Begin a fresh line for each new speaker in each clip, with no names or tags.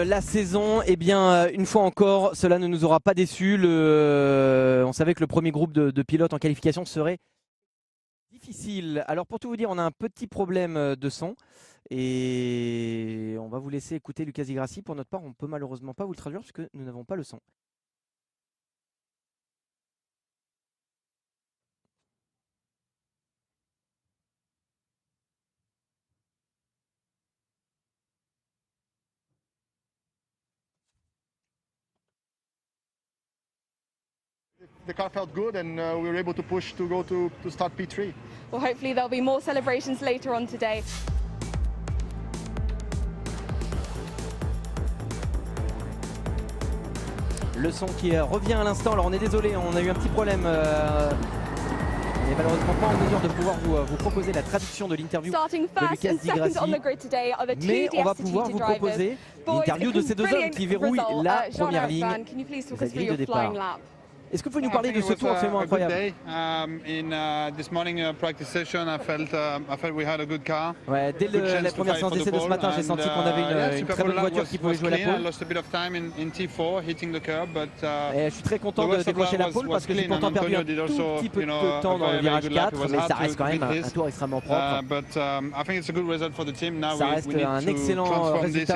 La saison, eh bien, une fois encore, cela ne nous aura pas déçus. On savait que le premier groupe de pilotes en qualification serait difficile. Alors pour tout vous dire, on a un petit problème de son et on va vous laisser écouter Lucas Di Grassi. Pour notre part, on ne peut malheureusement pas vous le traduire puisque nous n'avons pas le son.
The car felt good and we were able to push to go to start P3.
Well, hopefully there'll be more celebrations later on today.
Le son qui revient à l'instant. Alors on est désolé, on a eu un petit problème. On n'est malheureusement pas en mesure de pouvoir vous proposer la traduction de l'interview de Lucas Di Grassi. Mais on va pouvoir vous proposer l'interview de ces deux hommes qui verrouillent la première ligne de la grille de départ. Est-ce que vous pouvez nous parler de ce tour absolument incroyable?
This morning practice session, I felt we had a good car.
Ouais, dès la première séance d'essai de ce matin, j'ai senti qu'on avait une très bonne voiture qui pouvait jouer la pole. Et je suis très content de décrocher la pole parce que j'ai pourtant perdu un tout petit peu de temps dans le virage 4, mais ça reste quand même un tour extrêmement propre. Ça reste un excellent résultat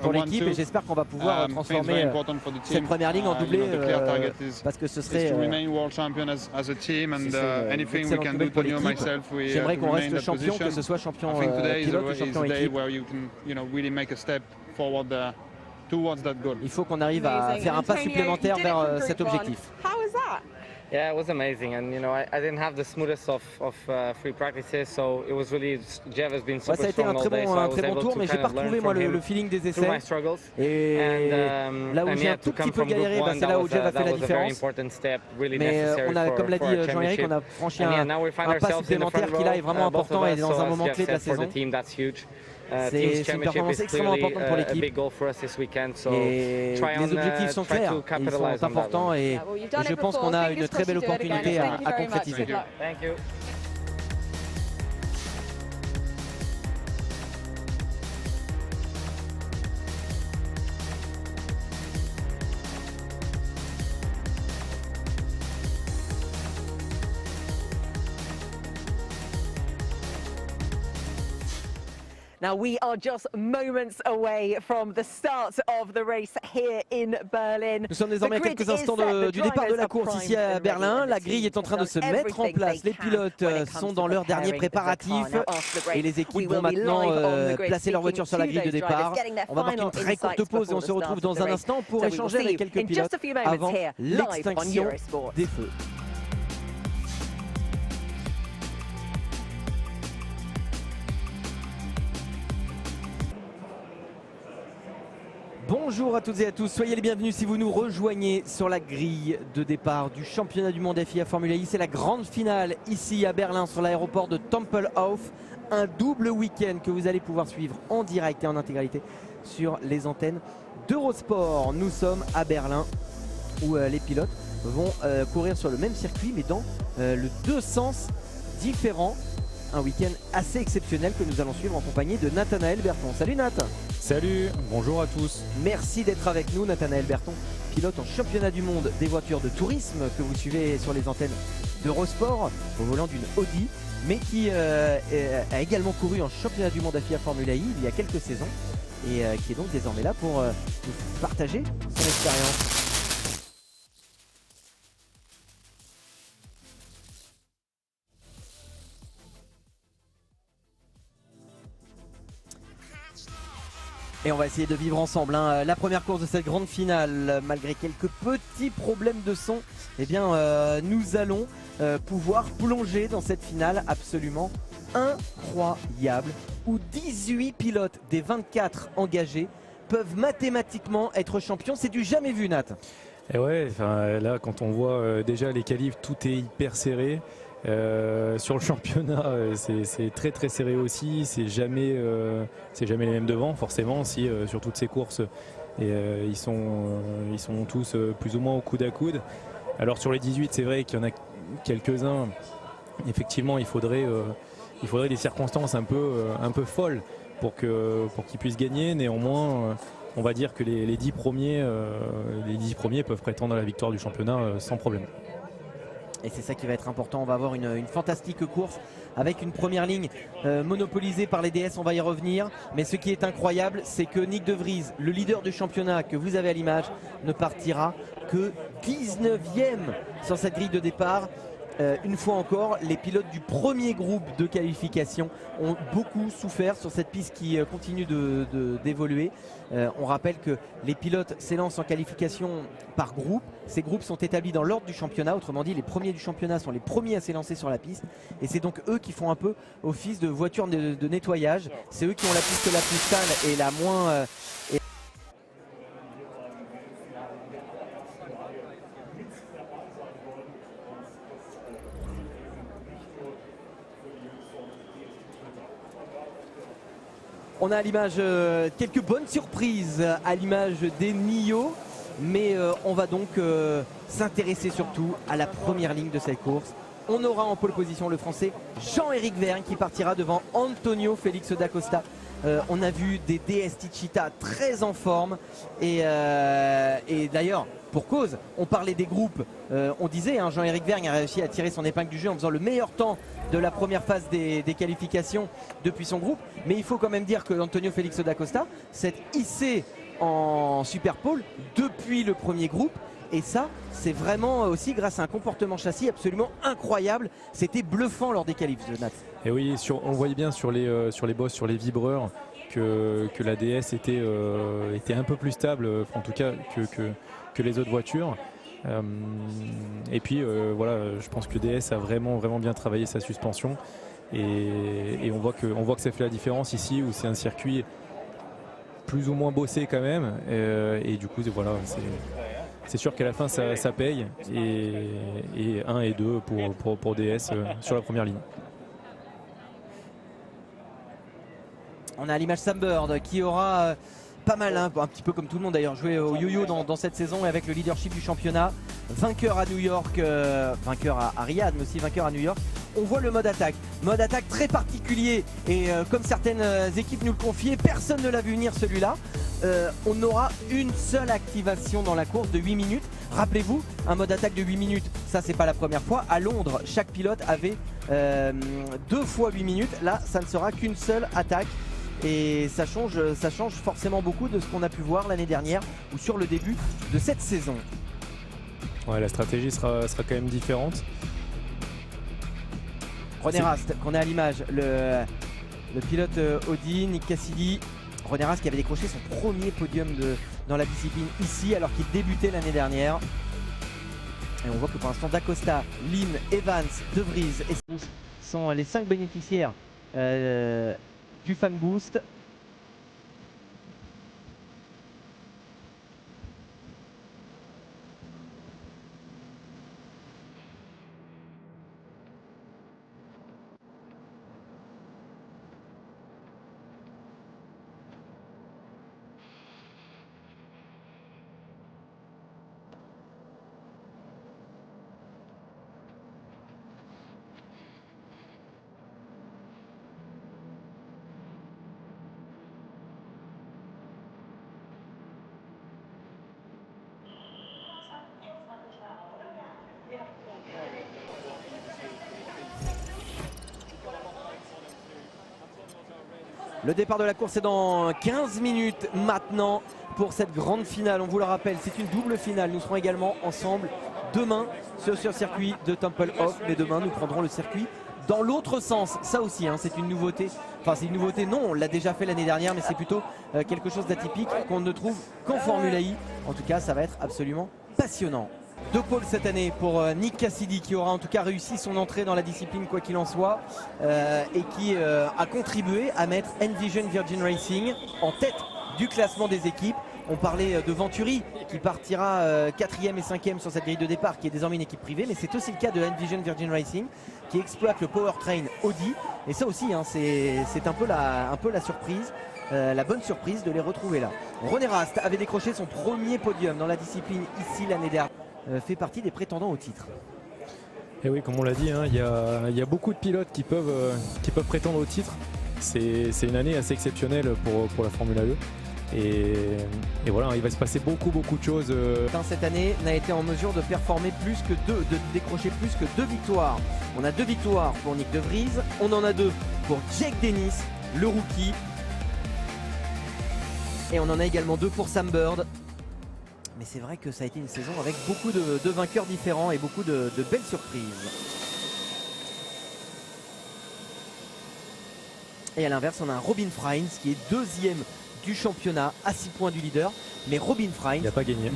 pour l'équipe et j'espère qu'on va pouvoir transformer cette première ligne en doublé parce que ce serait excellente nouvelle pour l'équipe. J'aimerais qu'on reste champion, que ce soit champion pilote ou champion équipe. Il faut qu'on arrive à faire un pas supplémentaire vers cet objectif.
Yeah, it was amazing, and I didn't have the smoothest of free practices, so it was really Jeff has been super
ça a été un très bon tour, mais j'ai pas retrouvé moi le feeling des essais. Et là où j'ai un tout petit peu galéré, c'est là où Jeff a fait la différence. Mais on a, comme l'a dit Jean-Éric, on a franchi un pas supplémentaire qui là est vraiment important et dans un moment clé de la saison. C'est une performance extrêmement importante pour l'équipe. Et les objectifs sont clairs, ils sont importants et je pense qu'on a une très belle opportunité à concrétiser.
Now we are just moments away from the start of the race here in Berlin.
Nous sommes désormais à quelques instants du départ de la course ici à Berlin. La grille est en train de se mettre en place. Les pilotes sont dans leurs derniers préparatifs et les équipes vont maintenant placer leur voiture sur la grille de départ. On va marquer une très courte pause et on se retrouve dans un instant pour échanger avec quelques pilotes avant l'extinction des feux. Bonjour à toutes et à tous, soyez les bienvenus si vous nous rejoignez sur la grille de départ du championnat du monde FIA Formula I. C'est la grande finale ici à Berlin sur l'aéroport de Tempelhof. Un double week-end que vous allez pouvoir suivre en direct et en intégralité sur les antennes d'Eurosport. Nous sommes à Berlin où les pilotes vont courir sur le même circuit mais dans le deux sens différents. Un week-end assez exceptionnel que nous allons suivre en compagnie de Nathanaël Berton. Salut Nat.
Salut, bonjour à tous.
Merci d'être avec nous, Nathanaël Berton, pilote en championnat du monde des voitures de tourisme que vous suivez sur les antennes d'Eurosport au volant d'une Audi, mais qui a également couru en championnat du monde FIA Formula I il y a quelques saisons et qui est donc désormais là pour nous partager son expérience. Et on va essayer de vivre ensemble la première course de cette grande finale. Malgré quelques petits problèmes de son, eh bien, nous allons pouvoir plonger dans cette finale absolument incroyable où 18 pilotes des 24 engagés peuvent mathématiquement être champions. C'est du jamais vu, Nat.
Et ouais, là quand on voit déjà les qualifs, tout est hyper serré. Sur le championnat, c'est très très serré aussi. C'est jamais les mêmes devant, forcément, si sur toutes ces courses, ils sont tous plus ou moins au coude à coude. Alors sur les 18, c'est vrai qu'il y en a quelques-uns. Effectivement, il faudrait des circonstances un peu folles pour qu'ils puissent gagner. Néanmoins, on va dire que les 10 premiers peuvent prétendre à la victoire du championnat sans problème.
Et c'est ça qui va être important. On va avoir une fantastique course avec une première ligne monopolisée par les DS. On va y revenir. Mais ce qui est incroyable, c'est que Nyck de Vries, le leader du championnat que vous avez à l'image, ne partira que 19e sur cette grille de départ. Une fois encore, les pilotes du premier groupe de qualification ont beaucoup souffert sur cette piste qui continue d'évoluer. On rappelle que les pilotes s'élancent en qualification par groupe. Ces groupes sont établis dans l'ordre du championnat. Autrement dit, les premiers du championnat sont les premiers à s'élancer sur la piste. Et c'est donc eux qui font un peu office de voiture de nettoyage. C'est eux qui ont la piste la plus sale et la moins... On a à l'image quelques bonnes surprises à l'image des NIO, mais on va donc s'intéresser surtout à la première ligne de cette course. On aura en pole position le français Jean-Éric Vergne qui partira devant Antonio Félix da Costa. On a vu des DS Techeetah très en forme et d'ailleurs pour cause, on parlait des groupes, on disait Jean-Éric Vergne a réussi à tirer son épingle du jeu en faisant le meilleur temps de la première phase des qualifications depuis son groupe, mais il faut quand même dire que Antonio Félix da Costa s'est hissé en Super Pole depuis le premier groupe. Et ça, c'est vraiment aussi grâce à un comportement châssis absolument incroyable. C'était bluffant lors des qualifs, Nat.
Et oui, on voyait bien sur les bosses, sur les vibreurs, que la DS était un peu plus stable, en tout cas que les autres voitures. Et puis voilà, je pense que DS a vraiment bien travaillé sa suspension. Et on voit que ça fait la différence ici, où c'est un circuit plus ou moins bossé quand même. Et du coup, voilà, c'est sûr qu'à la fin ça paye, et 1 et 2 pour DS sur la première ligne.
On a à l'image Sam Bird qui aura pas mal, un petit peu comme tout le monde d'ailleurs, joué au yo-yo dans cette saison et avec le leadership du championnat. Vainqueur à New York, vainqueur à Riyad, mais aussi vainqueur à New York. On voit le mode attaque très particulier et comme certaines équipes nous le confiaient, personne ne l'a vu venir celui-là. On aura une seule activation dans la course de 8 minutes. Rappelez-vous, un mode attaque de 8 minutes, ça c'est pas la première fois. À Londres, chaque pilote avait 2 fois 8 minutes. Là, ça ne sera qu'une seule attaque. Et ça change forcément beaucoup de ce qu'on a pu voir l'année dernière ou sur le début de cette saison.
Ouais, la stratégie sera quand même différente.
René Rast, qu'on a à l'image, le pilote Audi, Nick Cassidy. René Rast qui avait décroché son premier podium dans la discipline ici alors qu'il débutait l'année dernière. Et on voit que pour l'instant Da-Costa, Lynn, Evans, De Vries et sont les 5 bénéficiaires du Fan Boost. Le départ de la course est dans 15 minutes maintenant pour cette grande finale. On vous le rappelle, c'est une double finale. Nous serons également ensemble demain sur le circuit de Temple Off. Mais demain, nous prendrons le circuit dans l'autre sens. Ça aussi, c'est une nouveauté. Enfin, c'est une nouveauté, non, on l'a déjà fait l'année dernière, mais c'est plutôt quelque chose d'atypique qu'on ne trouve qu'en Formule I. En tout cas, ça va être absolument passionnant. 2 pôles cette année pour Nick Cassidy qui aura en tout cas réussi son entrée dans la discipline quoi qu'il en soit et qui a contribué à mettre Envision Virgin Racing en tête du classement des équipes. On parlait de Venturi qui partira 4e et 5e sur cette grille de départ qui est désormais une équipe privée, mais c'est aussi le cas de Envision Virgin Racing qui exploite le powertrain Audi et ça aussi c'est un peu la surprise. La bonne surprise de les retrouver là. René Rast avait décroché son premier podium dans la discipline ici l'année dernière. Fait partie des prétendants au titre.
Et oui, comme on l'a dit, il y a beaucoup de pilotes qui peuvent prétendre au titre. C'est une année assez exceptionnelle pour la Formule E. Et voilà, il va se passer beaucoup de choses.
Cette année n'a été en mesure de performer de décrocher plus que 2 victoires. On a 2 victoires pour Nyck de Vries, on en a 2 pour Jake Dennis, le rookie. Et on en a également 2 pour Sam Bird. Mais c'est vrai que ça a été une saison avec beaucoup de vainqueurs différents et beaucoup de belles surprises. Et à l'inverse, on a un Robin Freins qui est 2e du championnat à 6 points du leader. Mais Robin Freins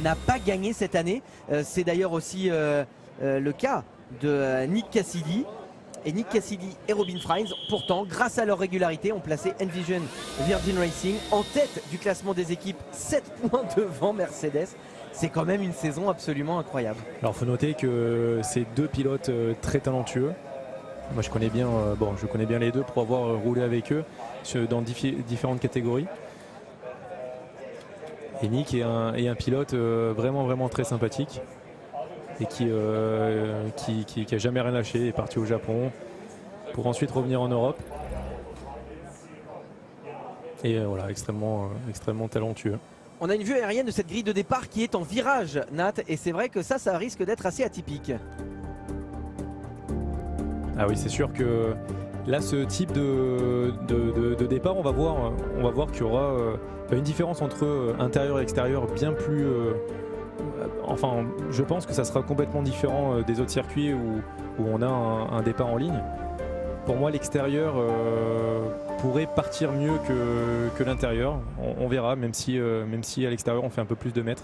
n'a pas gagné cette année. C'est d'ailleurs aussi le cas de Nick Cassidy. Et Nick Cassidy et Robin Freins, pourtant, grâce à leur régularité, ont placé Envision Virgin Racing en tête du classement des équipes, 7 points devant Mercedes. C'est quand même une saison absolument incroyable.
Alors il faut noter que c'est 2 pilotes très talentueux. Moi je connais bien les deux pour avoir roulé avec eux dans différentes catégories. Et Nick est un pilote vraiment très sympathique et qui a jamais rien lâché, est parti au Japon pour ensuite revenir en Europe. Et voilà, extrêmement talentueux.
On a une vue aérienne de cette grille de départ qui est en virage, Nat, et c'est vrai que ça risque d'être assez atypique.
Ah oui, c'est sûr que là, ce type de départ, on va voir qu'il y aura une différence entre intérieur et extérieur bien plus... enfin, je pense que ça sera complètement différent des autres circuits où on a un départ en ligne. Pour moi, l'extérieur pourrait partir mieux que l'intérieur. On verra, même si à l'extérieur, on fait un peu plus de mètres.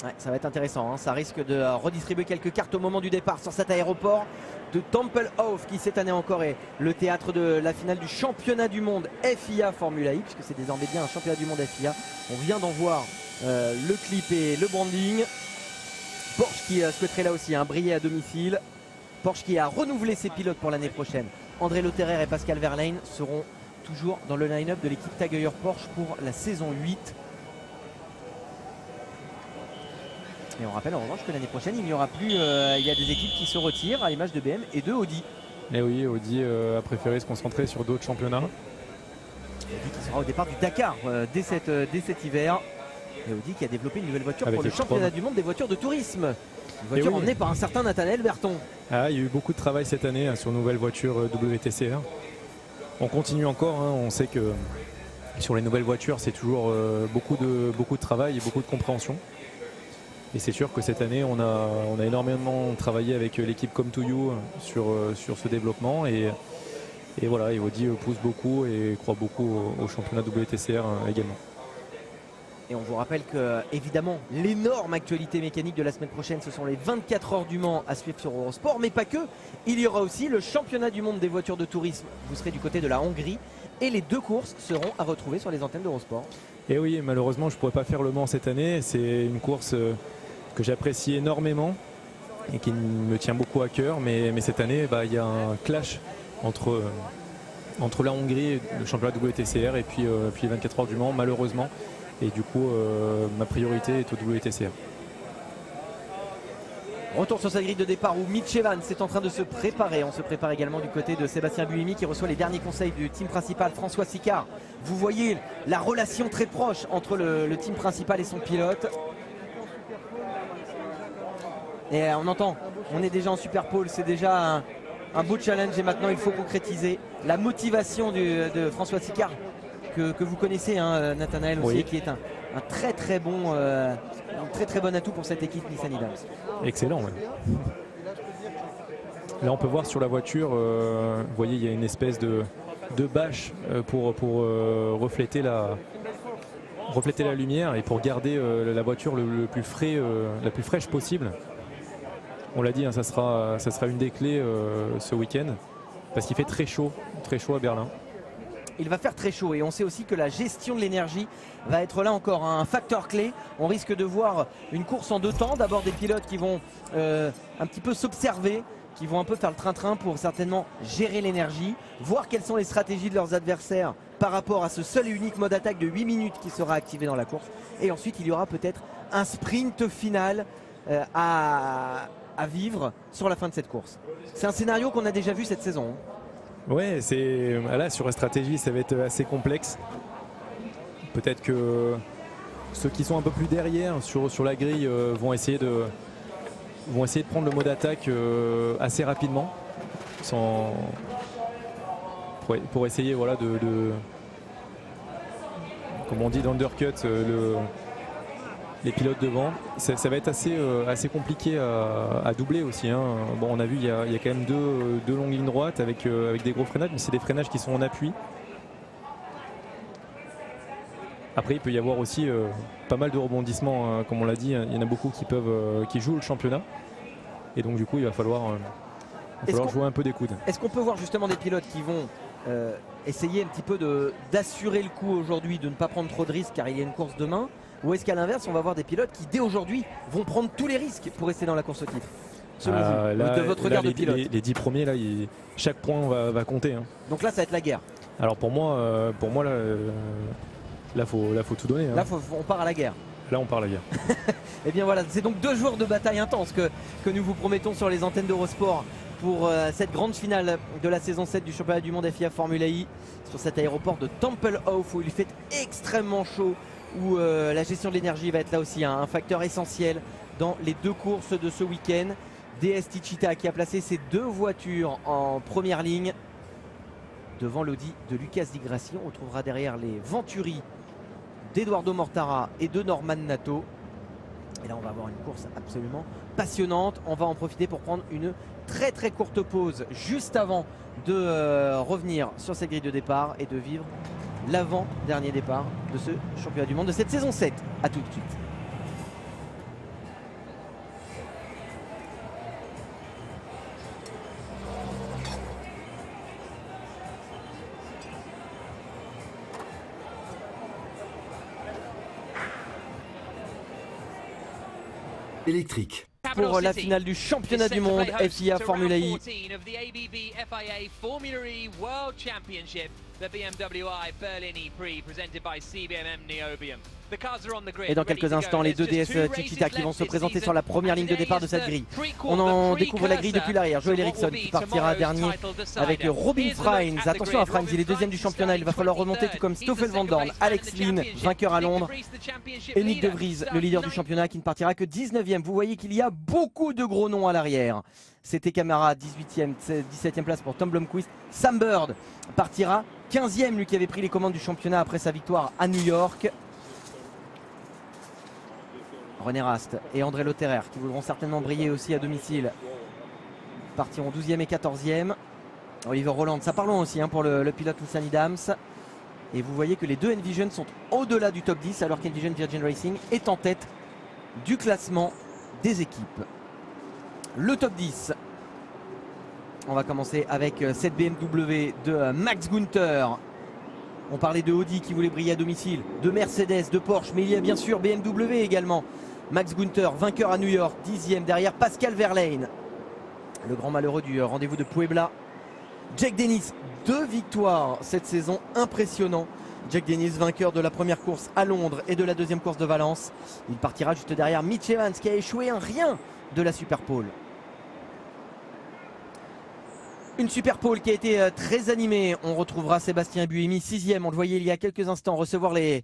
Ouais, ça va être intéressant, hein. Ça risque de redistribuer quelques cartes au moment du départ sur cet aéroport de Tempelhof qui cette année encore est le théâtre de la finale du championnat du monde FIA Formula E, puisque c'est désormais bien un championnat du monde FIA. On vient d'en voir le clip et le branding. Porsche qui souhaiterait là aussi briller à domicile. Porsche qui a renouvelé ses pilotes pour l'année prochaine. André Lotterer et Pascal Wehrlein seront toujours dans le line-up de l'équipe Tag Heuer Porsche pour la saison 8. Et on rappelle en revanche que l'année prochaine, il n'y aura plus. Il y a des équipes qui se retirent à l'image de BM et de Audi.
Et oui, Audi a préféré se concentrer sur d'autres championnats.
Audi qui sera au départ du Dakar dès cet hiver. Et Audi qui a développé une nouvelle voiture pour le championnat du monde des voitures de tourisme. Une voiture emmenée par un certain Nathanaël Berton.
Ah, il y a eu beaucoup de travail cette année sur une nouvelle voiture WTCR. On continue encore, on sait que sur les nouvelles voitures, c'est toujours beaucoup de travail et beaucoup de compréhension. Et c'est sûr que cette année, on a énormément travaillé avec l'équipe Come2You sur ce développement. Et voilà, et Audi pousse beaucoup et croit beaucoup au championnat WTCR également.
Et on vous rappelle que, évidemment, l'énorme actualité mécanique de la semaine prochaine, ce sont les 24 heures du Mans à suivre sur Eurosport. Mais pas que, il y aura aussi le championnat du monde des voitures de tourisme. Vous serez du côté de la Hongrie. Et les 2 courses seront à retrouver sur les antennes d'Eurosport.
Et oui, malheureusement, je ne pourrais pas faire le Mans cette année. C'est une course que j'apprécie énormément et qui me tient beaucoup à cœur. Mais cette année, il y a un clash entre la Hongrie, le championnat WTCR et puis les 24 heures du Mans, malheureusement. Et du coup, ma priorité est au WTCR.
Retour sur sa grille de départ où Mitch Evans est en train de se préparer. On se prépare également du côté de Sébastien Buemi qui reçoit les derniers conseils du team principal François Sicard. Vous voyez la relation très proche entre le team principal et son pilote. Et on entend, on est déjà en super pole, c'est déjà un beau challenge et maintenant il faut concrétiser la motivation de François Sicard que vous connaissez, Nathanaël aussi, qui est un très bon atout pour cette équipe Nissan-Idams.
Excellent. Ouais. Là on peut voir sur la voiture, vous voyez, il y a une espèce de bâche pour refléter la lumière et pour garder la voiture la plus fraîche possible. On l'a dit, ça sera une des clés ce week-end parce qu'il fait très chaud à Berlin.
Il va faire très chaud et on sait aussi que la gestion de l'énergie va être là encore un facteur clé. On risque de voir une course en 2 temps. D'abord des pilotes qui vont un petit peu s'observer, qui vont un peu faire le train-train pour certainement gérer l'énergie, voir quelles sont les stratégies de leurs adversaires par rapport à ce seul et unique mode attaque de 8 minutes qui sera activé dans la course. Et ensuite il y aura peut-être un sprint final à vivre sur la fin de cette course. C'est un scénario qu'on a déjà vu cette saison.
Ouais, là sur la stratégie, ça va être assez complexe. peut-être que ceux qui sont un peu plus derrière sur la grille vont essayer de prendre le mode attaque assez rapidement pour essayer voilà, comme on dit d'undercut les pilotes devant. Ça va être assez compliqué à doubler aussi, hein. Bon, on a vu il y a quand même deux longues lignes droites avec des gros freinages, mais c'est des freinages qui sont en appui. Après il peut y avoir aussi pas mal de rebondissements, hein. Comme on l'a dit, il y en a beaucoup qui jouent le championnat, et donc du coup il va falloir jouer un peu des coudes.
Est-ce qu'on peut voir justement des pilotes qui vont essayer un petit peu d'assurer le coup aujourd'hui, de ne pas prendre trop de risques car il y a une course demain, ou est-ce qu'à l'inverse on va voir des pilotes qui dès aujourd'hui vont prendre tous les risques pour rester dans la course au titre, selon vous, de votre regard de pilote?
Les 10 premiers, là, chaque point va compter, hein.
Donc là ça va être la guerre.
Alors pour moi là faut tout donner, hein.
Là on part à la guerre.
Là on part à la guerre.
Et bien voilà, c'est donc 2 jours de bataille intense que nous vous promettons sur les antennes d'Eurosport pour cette grande finale de la saison 7 du championnat du monde FIA Formula I, sur cet aéroport de Tempelhof où il fait extrêmement chaud, où la gestion de l'énergie va être là aussi un facteur essentiel dans les 2 courses de ce week-end. DS Techeetah qui a placé ses 2 voitures en première ligne devant l'Audi de Lucas Di Grassi. On retrouvera derrière les Venturi d'Eduardo Mortara et de Norman Nato. Et là on va avoir une course absolument passionnante. On va en profiter pour prendre une très très courte pause juste avant de revenir sur cette grille de départ et de vivre l'avant-dernier départ de ce championnat du monde de cette saison 7. A tout de suite.
Électrique.
Pour la finale du championnat du monde FIA Formula I. Et dans quelques instants, les 2 DS Techeetah qui vont se présenter sur la première ligne de départ de cette grille. On en découvre la grille depuis l'arrière. Joel Eriksson qui partira dernier avec Robin Freins. Attention à Freins, il est 2e du championnat. Il va falloir remonter tout comme Stoffel Van Dorn, Alex Lynn, vainqueur à Londres, et Nick De Vries, le leader du championnat, qui ne partira que 19e. Vous voyez qu'il y a beaucoup de gros noms à l'arrière. C'était Camara, 18e, 17e place pour Tom Blomqvist. Sam Bird partira 15e, lui qui avait pris les commandes du championnat après sa victoire à New York. René Rast et André Lotterer qui voudront certainement briller aussi à domicile partiront 12e et 14e. Oliver Roland, ça parlons aussi, hein, pour le pilote Nissan Idams. Et vous voyez que les 2 Envision sont au-delà du top 10 alors qu'Envision Virgin Racing est en tête du classement des équipes. Le top 10, on va commencer avec cette BMW de Max Günther. On parlait de Audi qui voulait briller à domicile, de Mercedes, de Porsche, mais il y a bien sûr BMW également. Max Günther, vainqueur à New York, 10e derrière Pascal Wehrlein, le grand malheureux du rendez-vous de Puebla. Jack Dennis, 2 victoires cette saison, impressionnant. Jack Dennis, vainqueur de la première course à Londres et de la 2e course de Valence. Il partira juste derrière Mitch Evans qui a échoué un rien de la Super Pole. Une Super Pole qui a été très animée. On retrouvera Sébastien Buemi, 6e. On le voyait il y a quelques instants recevoir les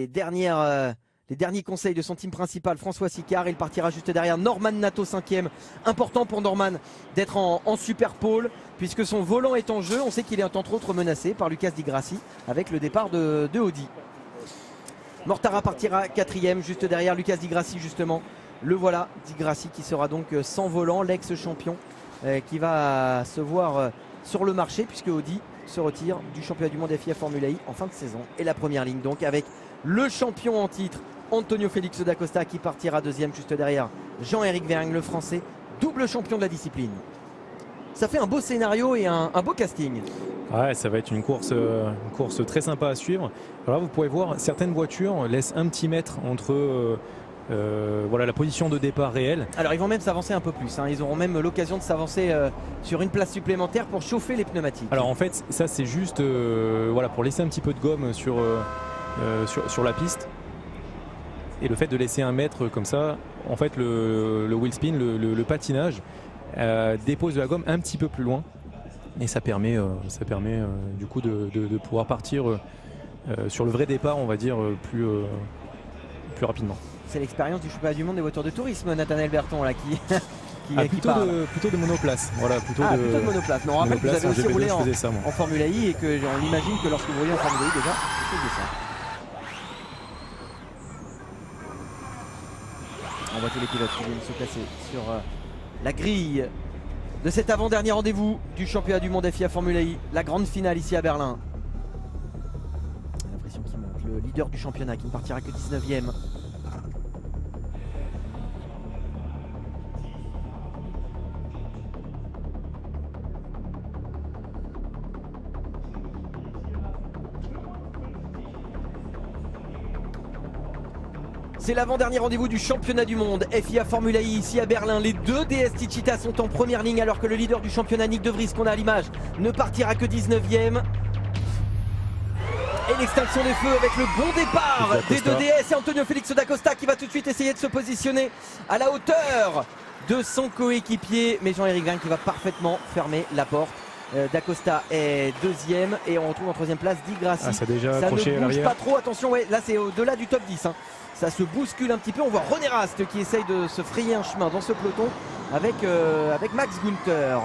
derniers conseils de son team principal, François Sicard. Il partira juste derrière Norman Nato, 5e. Important pour Norman d'être en Super Pole puisque son volant est en jeu. On sait qu'il est entre autres menacé par Lucas Di Grassi avec le départ de Audi. Mortara partira 4e juste derrière Lucas Di Grassi justement. Le voilà, Di Grassi qui sera donc sans volant, l'ex-champion qui va se voir sur le marché puisque Audi se retire du championnat du monde FIA Formula I en fin de saison. Et la première ligne donc avec le champion en titre Antonio Félix da Costa qui partira 2e juste derrière Jean-Éric Vergne, le français, double champion de la discipline. Ça fait un beau scénario et un beau casting.
Ouais, ça va être une course très sympa à suivre. Alors là, vous pouvez voir, certaines voitures laissent un petit mètre entre voilà, la position de départ réelle.
Alors ils vont même s'avancer un peu plus, hein. Ils auront même l'occasion de s'avancer sur une place supplémentaire pour chauffer les pneumatiques.
Alors en fait ça c'est juste voilà, pour laisser un petit peu de gomme sur la piste. Et le fait de laisser un mètre comme ça, en fait le wheel spin, le patinage dépose de la gomme un petit peu plus loin. Et ça permet du coup de pouvoir partir sur le vrai départ, on va dire, plus rapidement.
C'est l'expérience du championnat du monde des voitures de tourisme, Nathanaël Berton, là, qui,
plutôt de monoplace. Voilà, plutôt
de monoplace. Mais on rappelle que vous avez aussi roulé en Formule I et qu'on imagine que lorsque vous roulez en Formule I, déjà, c'est ça. On voit tous les pilotes qui viennent se placer sur la grille de cet avant-dernier rendez-vous du championnat du monde FIA Formule I, la grande finale ici à Berlin. L'impression qu'il monte, le leader du championnat qui ne partira que 19e. C'est l'avant-dernier rendez-vous du championnat du monde FIA Formula I ici à Berlin. Les deux DS Techeetah sont en première ligne alors que le leader du championnat, Nyck de Vries, qu'on a à l'image, ne partira que 19e. Et l'extinction des feux avec le bon départ des deux DS et Antonio Félix d'Acosta qui va tout de suite essayer de se positionner à la hauteur de son coéquipier. Mais Jean-Éric Vergne qui va parfaitement fermer la porte. D'Acosta est deuxième et on retrouve en troisième place Di Grassi.
Ça
ne bouge pas trop, attention, ouais, là c'est au-delà du top 10. Hein. Ça se bouscule un petit peu, on voit René Rast qui essaye de se frayer un chemin dans ce peloton avec Max Günther.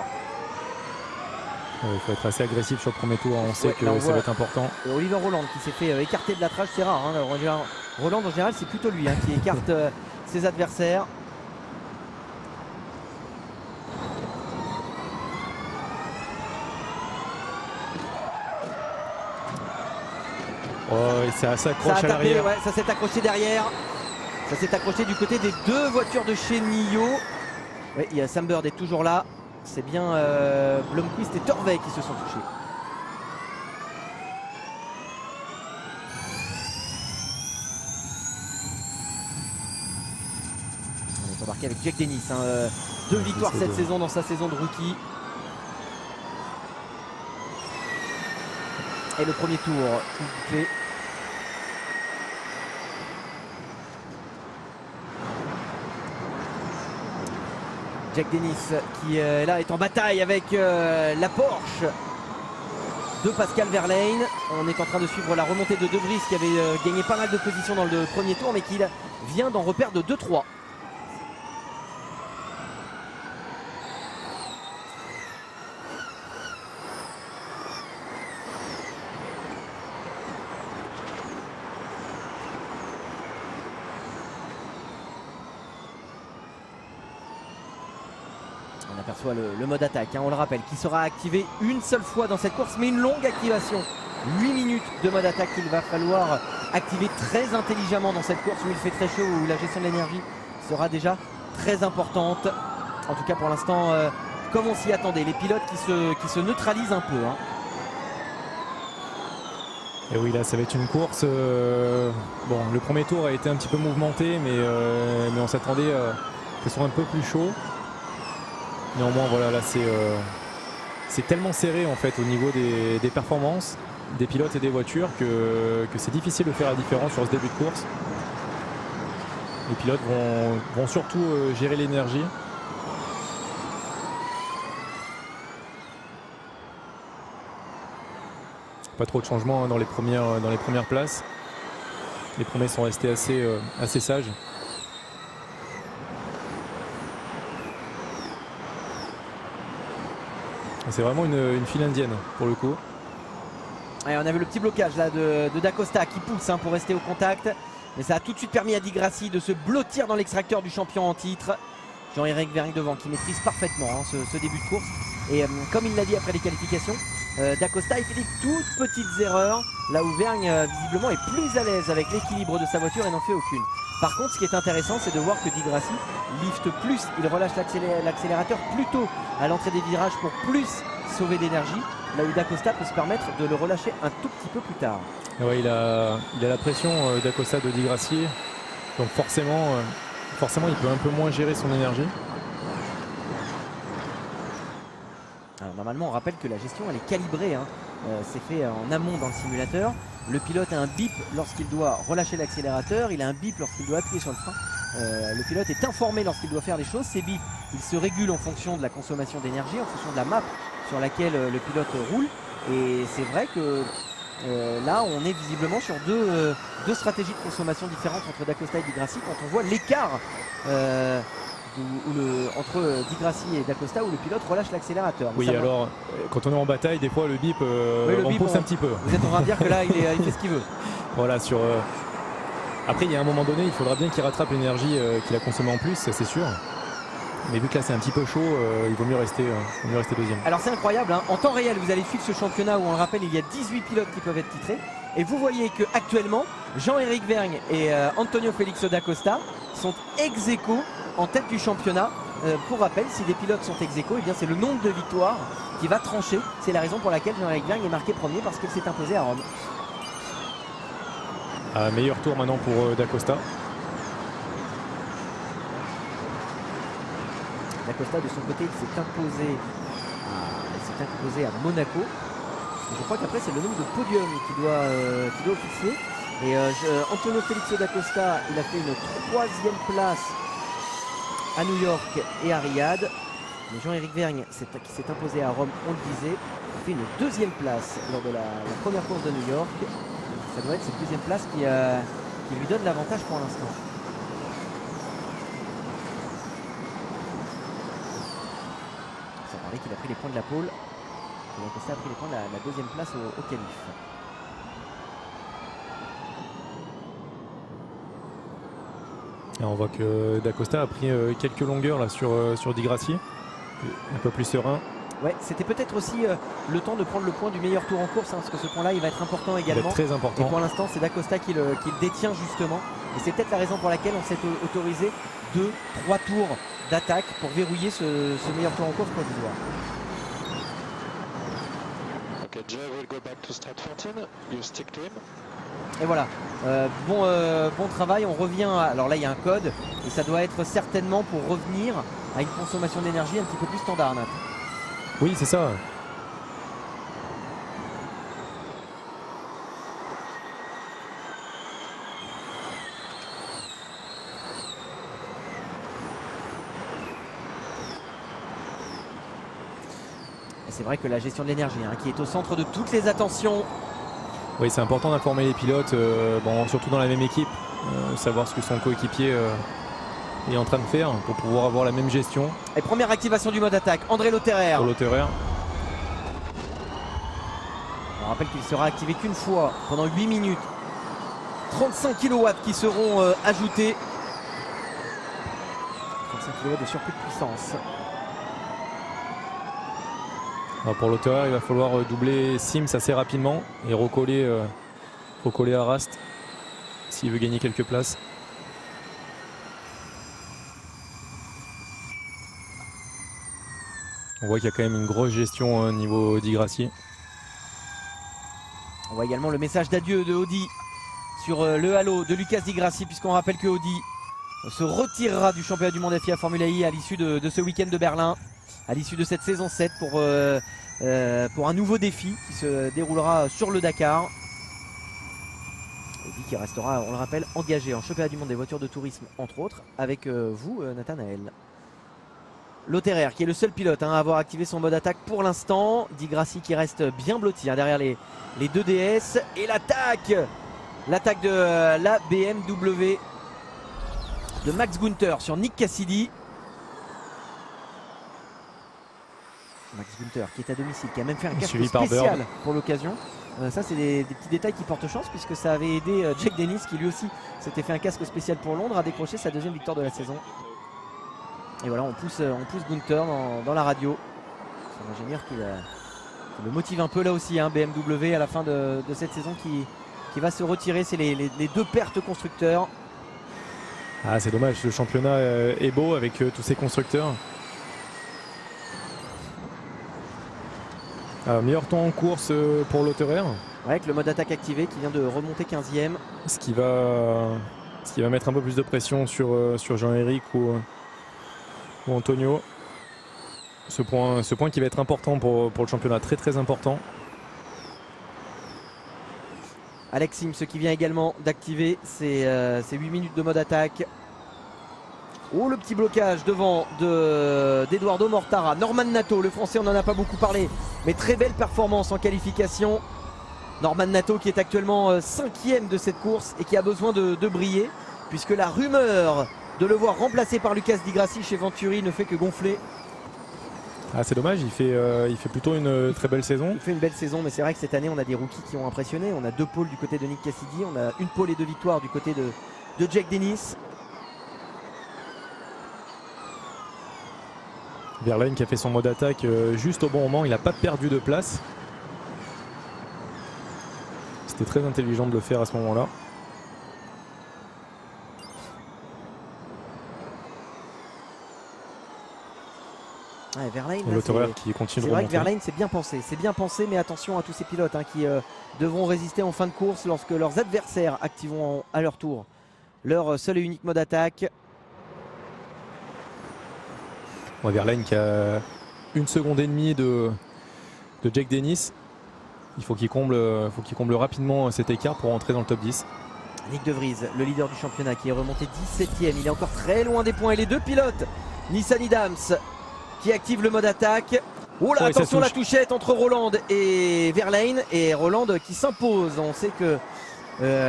Il faut être assez agressif sur le premier tour, on sait que ça va être important.
Oliver Roland qui s'est fait écarter de la trage, c'est rare. Hein. Roland en général c'est plutôt lui qui écarte ses adversaires.
Oh, et ça s'accroche à l'arrière.
Ouais, ça s'est accroché derrière. Ça s'est accroché du côté des deux voitures de chez Nio. Ouais, il y a Sam Bird est toujours là. C'est bien Blomqvist et Torvey qui se sont touchés. On est embarqué avec Jack Dennis. 2 victoires cette saison dans sa saison de rookie. Et le premier tour tout bouclé. Jack Dennis qui là est en bataille avec la Porsche de Pascal Wehrlein. On est en train de suivre la remontée de De Vries qui avait gagné pas mal de positions dans le premier tour mais qui vient d'en reperdre de 2-3. On aperçoit le mode attaque, on le rappelle, qui sera activé une seule fois dans cette course, mais une longue activation. 8 minutes de mode attaque qu'il va falloir activer très intelligemment dans cette course où il fait très chaud, où la gestion de l'énergie sera déjà très importante. En tout cas pour l'instant, comme on s'y attendait, les pilotes qui se neutralisent un peu.
Et oui, là ça va être une course. Bon, le premier tour a été un petit peu mouvementé, mais on s'attendait à que ce soit un peu plus chaud. Néanmoins, voilà, là c'est tellement serré en fait au niveau des performances des pilotes et des voitures que c'est difficile de faire la différence sur ce début de course. Les pilotes vont surtout gérer l'énergie. Pas trop de changements dans les premières places. Les premiers sont restés assez sages. C'est vraiment une file indienne pour le coup.
Et on avait le petit blocage là de D'Acosta qui pousse pour rester au contact. Mais ça a tout de suite permis à Di Grassi de se blottir dans l'extracteur du champion en titre. Jean-Éric Vergne devant qui maîtrise parfaitement ce début de course. Et comme il l'a dit après les qualifications, D'Acosta il fait des toutes petites erreurs. Là où Vergne visiblement est plus à l'aise avec l'équilibre de sa voiture et n'en fait aucune. Par contre, ce qui est intéressant, c'est de voir que Di Grassi lifte plus, il relâche l'accélérateur plus tôt à l'entrée des virages pour plus sauver d'énergie, là où D'Acosta peut se permettre de le relâcher un tout petit peu plus tard.
Ouais, il a la pression d'Acosta de Di Grassi, donc forcément il peut un peu moins gérer son énergie.
Alors normalement, on rappelle que la gestion elle est calibrée, c'est fait en amont dans le simulateur. Le pilote a un bip lorsqu'il doit relâcher l'accélérateur, il a un bip lorsqu'il doit appuyer sur le frein. Le pilote est informé lorsqu'il doit faire les choses. Ces bips, ils se régulent en fonction de la consommation d'énergie, en fonction de la map sur laquelle le pilote roule. Et c'est vrai que Là, on est visiblement sur deux stratégies de consommation différentes entre Da Costa et Di Grassi. Quand on voit l'écart entre Di Grassi et Da Costa, où le pilote relâche l'accélérateur.
Oui, alors quand on est en bataille, des fois le bip, on pousse un petit peu.
Vous êtes en train de dire que là, il fait ce qu'il veut.
Voilà, après, il y a un moment donné, il faudra bien qu'il rattrape l'énergie qu'il a consommée en plus, ça c'est sûr. Mais vu que là c'est un petit peu chaud, il vaut mieux rester deuxième.
Alors c'est incroyable, hein. En temps réel vous allez suivre ce championnat où on le rappelle il y a 18 pilotes qui peuvent être titrés. Et vous voyez que actuellement Jean-Éric Vergne et Antonio Félix da Costa sont ex-aequo en tête du championnat. Pour rappel, si des pilotes sont ex-aequo, eh bien c'est le nombre de victoires qui va trancher. C'est la raison pour laquelle Jean-Éric Vergne est marqué premier, parce qu'il s'est imposé à Rome.
Meilleur tour maintenant pour Da Costa.
Da Costa de son côté il s'est imposé à Monaco. Je crois qu'après c'est le nombre de podiums qui doit officier. Et Antonio Félix da Costa, il a fait une 3e place à New York et à Riyad. Mais Jean-Éric Vergne qui s'est imposé à Rome, on le disait, a fait une 2e place lors de la première course de New York. Ça doit être cette 2e place qui lui donne l'avantage pour l'instant. Qu'il a pris les points de la pole. Da Costa a pris les points de la 2e place au qualif.
Et on voit que Da Costa a pris quelques longueurs là sur Di Grassi, un peu plus serein.
Ouais, c'était peut-être aussi le temps de prendre le point du meilleur tour en course, hein, parce que ce point-là il va être important également.
Il va être très important.
Et pour l'instant c'est Da Costa qui le détient justement. Et c'est peut-être la raison pour laquelle on s'est autorisé 2-3 tours d'attaque pour verrouiller ce meilleur tour en course provisoire.
Okay, Jay will go back to start 14. You stick to him.
Et voilà, bon travail, on revient alors là il y a un code et ça doit être certainement pour revenir à une consommation d'énergie un petit peu plus standard, Nat.
Oui, c'est ça.
C'est vrai que la gestion de l'énergie qui est au centre de toutes les attentions.
Oui, c'est important d'informer les pilotes, surtout dans la même équipe, savoir ce que son coéquipier est en train de faire pour pouvoir avoir la même gestion.
Et première activation du mode attaque, André Lotterer.
Pour Lotterer.
On rappelle qu'il sera activé qu'une fois pendant 8 minutes. 35 kW qui seront ajoutés. 35 kW de surplus de puissance.
Alors pour Lotterer, il va falloir doubler Sims assez rapidement et recoller à Rast s'il veut gagner quelques places. On voit qu'il y a quand même une grosse gestion au niveau Di Grassi.
On voit également le message d'adieu de Audi sur le halo de Lucas Di Grassi, puisqu'on rappelle que Audi se retirera du championnat du monde FIA Formula I à l'issue de ce week-end de Berlin, à l'issue de cette saison 7 pour un nouveau défi qui se déroulera sur le Dakar. Audi qui restera, on le rappelle, engagé en championnat du monde des voitures de tourisme, entre autres, avec vous, Nathanaël. Lotterer qui est le seul pilote à avoir activé son mode attaque pour l'instant. Di Grassi qui reste bien blotti derrière les deux DS. Et l'attaque de la BMW de Max Günther sur Nick Cassidy. Max Günther qui est à domicile, qui a même fait un casque spécial pour l'occasion. Ça c'est des petits détails qui portent chance, puisque ça avait aidé Jack Dennis, qui lui aussi s'était fait un casque spécial pour Londres, à décrocher sa 2e victoire de la saison. Et voilà, on pousse Günther dans la radio. C'est un ingénieur qui le motive un peu là aussi, BMW à la fin de cette saison qui va se retirer. C'est les 2 pertes constructeurs.
Ah, c'est dommage, le championnat est beau avec tous ces constructeurs. Alors, meilleur temps en course pour Lotterer.
Ouais, avec le mode attaque activé qui vient de remonter 15e.
Ce qui va mettre un peu plus de pression sur Jean-Éric ou Antonio. Ce point qui va être important pour le championnat, très très important.
Alex Sims qui vient également d'activer ses 8 minutes de mode attaque. Oh, le petit blocage devant d'Eduardo Mortara. Norman Nato, le français, on n'en a pas beaucoup parlé, mais très belle performance en qualification. Norman Nato qui est actuellement 5e de cette course et qui a besoin de briller, puisque la rumeur de le voir remplacé par Lucas Di Grassi chez Venturi ne fait que gonfler.
Ah, c'est dommage, il fait plutôt une très belle saison.
Il fait une belle saison, mais c'est vrai que cette année on a des rookies qui ont impressionné. On a 2 pôles du côté de Nick Cassidy, on a 1 pôle et 2 victoires du côté de Jack Dennis.
Verlaine qui a fait son mode attaque juste au bon moment, il n'a pas perdu de place. C'était très intelligent de le faire à ce moment-là.
Ouais, Verlaine,
l'auteur qui continue de
c'est vrai
remonter.
que Verlaine c'est bien pensé, mais attention à tous ces pilotes qui devront résister en fin de course lorsque leurs adversaires activeront à leur tour leur seul et unique mode attaque.
Ouais, Verlaine qui a 1 seconde et demie de Jack Dennis. Il faut qu'il comble rapidement cet écart pour entrer dans le top 10.
Nick De Vries, le leader du championnat, qui est remonté 17e. Il est encore très loin des points. Et les 2 pilotes, Nissan Idams qui active le mode attaque. Oh là, attention la touchette entre Roland et Verlaine. Et Roland qui s'impose. On sait que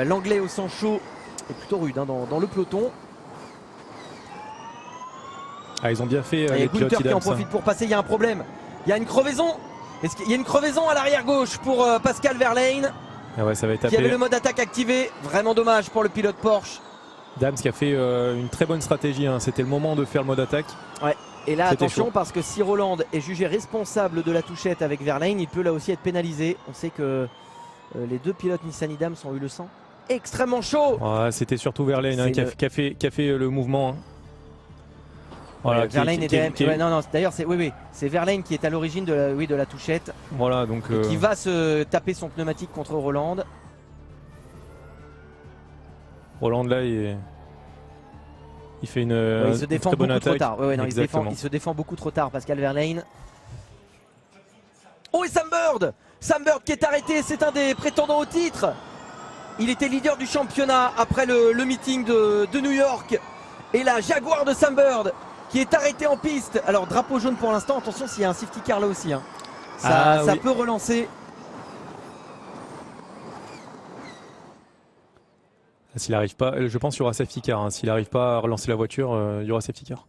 l'anglais au sang chaud est plutôt rude dans le peloton.
Ah, ils ont bien fait
Et
les pilotes
Gunther qui en
Idams,
profite pour passer. Il y a un problème. Il y a une crevaison. Il y a une crevaison à l'arrière gauche pour Pascal Verlaine.
Ah ouais, ça va être
qui avait le mode attaque activé. Vraiment dommage pour le pilote Porsche.
Dams qui a fait une très bonne stratégie. C'était le moment de faire le mode attaque.
Ouais. Et là, attention, parce que si Roland est jugé responsable de la touchette avec Verlaine, il peut là aussi être pénalisé. On sait que les 2 pilotes Nissan Idams ont eu le sang extrêmement chaud.
Ouais, c'était surtout Verlaine qui a fait le mouvement. Voilà,
Verlaine d'ailleurs c'est Verlaine qui est à l'origine de la touchette.
Voilà, donc
qui va se taper son pneumatique contre Roland.
Roland là il fait une
il se défend
très bonne
beaucoup
attaque.
trop tard. Il se défend beaucoup trop tard, Pascal Verlaine. Oh, et Sam Bird qui est arrêté, c'est un des prétendants au titre. Il était leader du championnat après le meeting de New York. Et la Jaguar de Sam Bird qui est arrêté en piste. Alors drapeau jaune pour l'instant, attention s'il y a un safety car là aussi. Ça peut relancer.
S'il n'arrive pas, je pense qu'il y aura safety car. S'il n'arrive pas à relancer la voiture, il y aura safety car.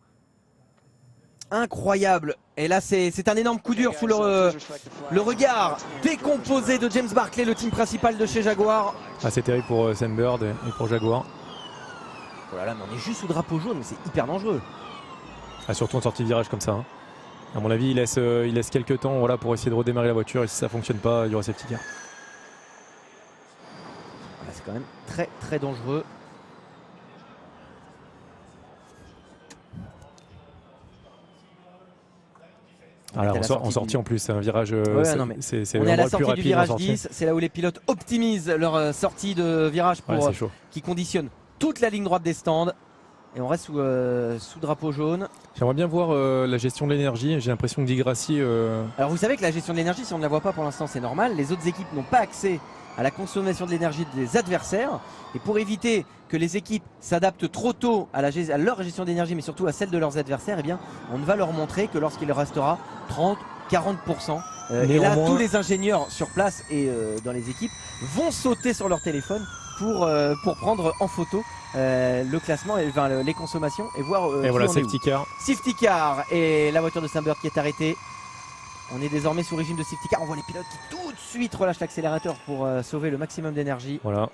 Incroyable. Et là c'est un énorme coup dur sous le regard décomposé de James Barclay, le team principal de chez Jaguar.
Ah, c'est terrible pour Sam Bird et pour Jaguar.
Oh là là, mais on est juste sous drapeau jaune, mais c'est hyper dangereux.
Ah, surtout en sortie de virage comme ça. À mon avis, il laisse quelques temps pour essayer de redémarrer la voiture et si ça ne fonctionne pas, il y aura safety car.
C'est quand même très très dangereux.
Alors, en sortie en plus, c'est un virage. C'est
on est à la
le plus
sortie
rapide
du virage 10, c'est là où les pilotes optimisent leur sortie de virage qui conditionne toute la ligne droite des stands. Et on reste sous drapeau jaune.
J'aimerais bien voir la gestion de l'énergie. J'ai l'impression que Di Grassi.
Alors vous savez que la gestion de l'énergie, si on ne la voit pas pour l'instant, c'est normal. Les autres équipes n'ont pas accès à la consommation de l'énergie des adversaires. Et pour éviter que les équipes s'adaptent trop tôt à leur gestion d'énergie, mais surtout à celle de leurs adversaires, eh bien, on ne va leur montrer que lorsqu'il restera 30-40%. Et là, tous les ingénieurs sur place et dans les équipes vont sauter sur leur téléphone pour prendre en photo le classement, les consommations et voir.
Et voilà, safety car.
Safety car et la voiture de Sam Bird qui est arrêtée. On est désormais sous régime de safety car. On voit les pilotes qui tout de suite relâchent l'accélérateur pour sauver le maximum d'énergie.
Voilà.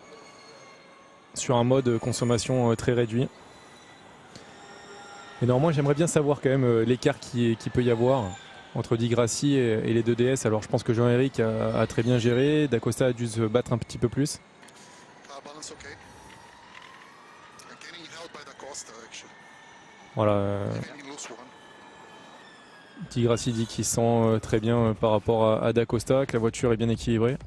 Sur un mode consommation très réduit. Mais normalement, j'aimerais bien savoir quand même l'écart qui peut y avoir entre Di Grassi et les 2 DS. Alors je pense que Jean-Éric a très bien géré. D'Acosta a dû se battre un petit peu plus. Voilà. Di Grassi dit qu'il sent très bien par rapport à D'Acosta, que la voiture est bien équilibrée.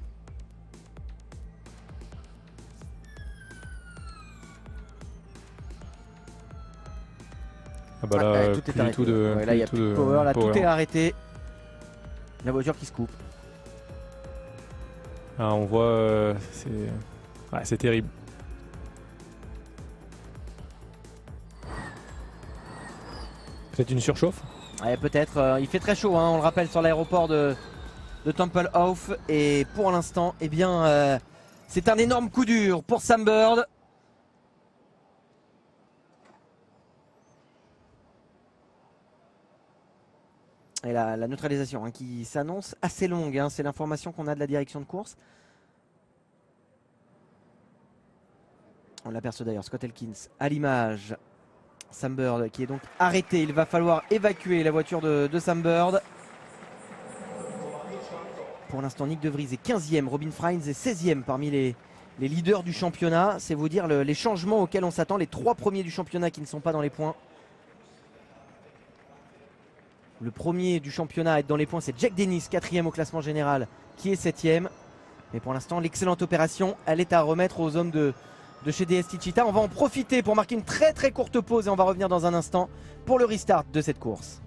Ah bah là,
tout est arrêté. Là, il n'y a plus de power, là tout est arrêté. La voiture qui se coupe.
Ah, on voit, c'est terrible. Peut-être une surchauffe?
Ouais, peut-être. Il fait très chaud, on le rappelle, sur l'aéroport de de Tempelhof. Et pour l'instant, eh bien, c'est un énorme coup dur pour Sam Bird. Et la neutralisation hein, qui s'annonce assez longue, hein, c'est l'information qu'on a de la direction de course. On l'aperçoit d'ailleurs, Scott Elkins à l'image. Sam Bird qui est donc arrêté, il va falloir évacuer la voiture de Sam Bird. Pour l'instant, Nyck De Vries est 15e, Robin Frijns est 16e parmi les leaders du championnat. C'est vous dire les changements auxquels on s'attend, les 3 premiers du championnat qui ne sont pas dans les points. Le premier du championnat à être dans les points, c'est Jack Dennis, 4e au classement général, qui est 7e. Mais pour l'instant, l'excellente opération, elle est à remettre aux hommes de chez DS Techeetah. On va en profiter pour marquer une très très courte pause et on va revenir dans un instant pour le restart de cette course.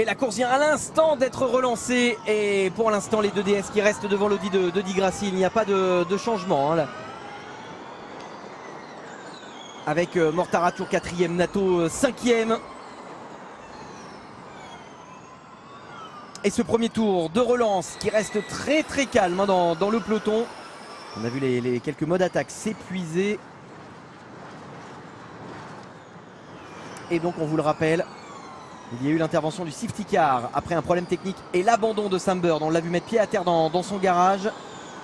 Et la course vient à l'instant d'être relancée. Et pour l'instant, les 2 DS qui restent devant l'Audi de Di Grassi. Il n'y a pas de changement. Hein, là. Avec Mortara Tour 4e, Nato 5e. Et ce premier tour de relance qui reste très très calme hein, dans le peloton. On a vu les quelques modes d'attaque s'épuiser. Et donc on vous le rappelle, il y a eu l'intervention du safety car après un problème technique et l'abandon de Sam Bird. On l'a vu mettre pied à terre dans son garage.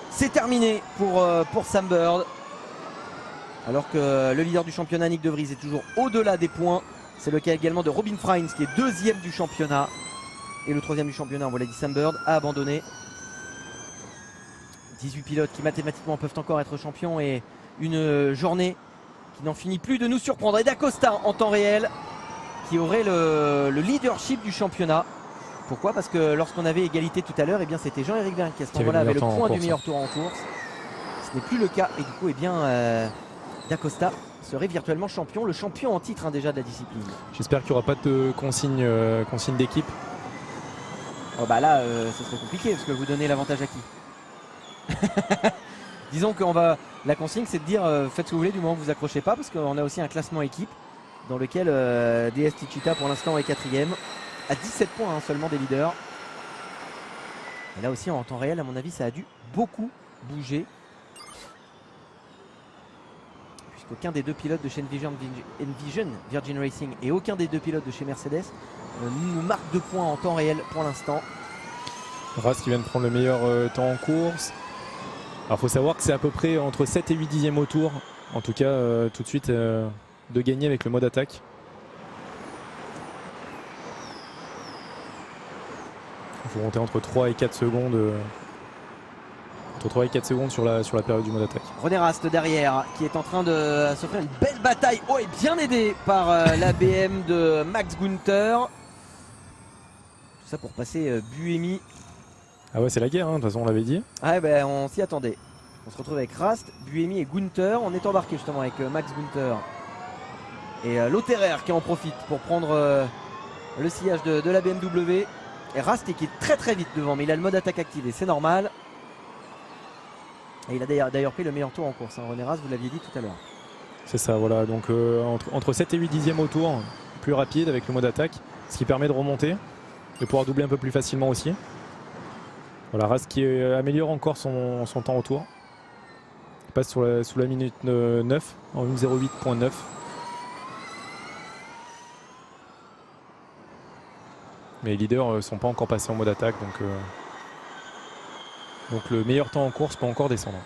C'est terminé pour Sam Bird. Alors que le leader du championnat, Nyck De Vries, est toujours au-delà des points. C'est le cas également de Robin Frijns qui est 2e du championnat. Et le 3e du championnat, on vous l'a dit, Sam Bird a abandonné. 18 pilotes qui mathématiquement peuvent encore être champions et une journée qui n'en finit plus de nous surprendre. Et d'Acosta en temps réel qui aurait le leadership du championnat. Pourquoi? Parce que lorsqu'on avait égalité tout à l'heure, eh bien c'était Jean-Éric Vergne qui à ce moment-là avait le point du meilleur tour en course. Ce n'est plus le cas et du coup, eh bien, d'Acosta serait virtuellement champion, le champion en titre hein, déjà de la discipline.
J'espère qu'il n'y aura pas de consigne d'équipe.
Oh bah là, ce serait compliqué parce que vous donnez l'avantage à qui? Disons qu'on va. La consigne, c'est de dire faites ce que vous voulez du moment que vous accrochez pas, parce qu'on a aussi un classement équipe dans lequel DS Techeetah pour l'instant est 4e à 17 points hein, seulement des leaders. Et là aussi en temps réel, à mon avis, ça a dû beaucoup bouger. Puisqu'aucun des 2 pilotes de chez Envision Virgin Racing et aucun des 2 pilotes de chez Mercedes nous marque de points en temps réel pour l'instant.
Ras qui vient de prendre le meilleur temps en course. Alors il faut savoir que c'est à peu près entre 7 et 8 dixièmes au tour. En tout cas tout de suite de gagner avec le mode attaque. Il faut monter entre 3 et 4 secondes. Entre 3 et 4 secondes sur la période du mode attaque.
René Rast derrière qui est en train de s'offrir une belle bataille. Oh, et bien aidé par la BM de Max Günther. Tout ça pour passer Buemi.
Ah ouais, c'est la guerre, hein, de toute façon on l'avait dit.
Ah ben on s'y attendait. On se retrouve avec Rast, Buemi et Günther. On est embarqué justement avec Max Günther. Et Lotterer qui en profite pour prendre le sillage de la BMW. Et Rast qui est très très vite devant, mais il a le mode attaque activé, c'est normal. Et il a d'ailleurs pris le meilleur tour en course. Hein. René Rast, vous l'aviez dit tout à l'heure.
C'est ça, voilà. Donc entre 7 et 8 dixièmes au tour, plus rapide avec le mode attaque, ce qui permet de remonter, de pouvoir doubler un peu plus facilement aussi. Voilà, Rast qui améliore encore son temps au tour. Il passe sous la minute 9 en 1:08.9. Mais les leaders ne sont pas encore passés en mode attaque, donc le meilleur temps en course peut encore descendre.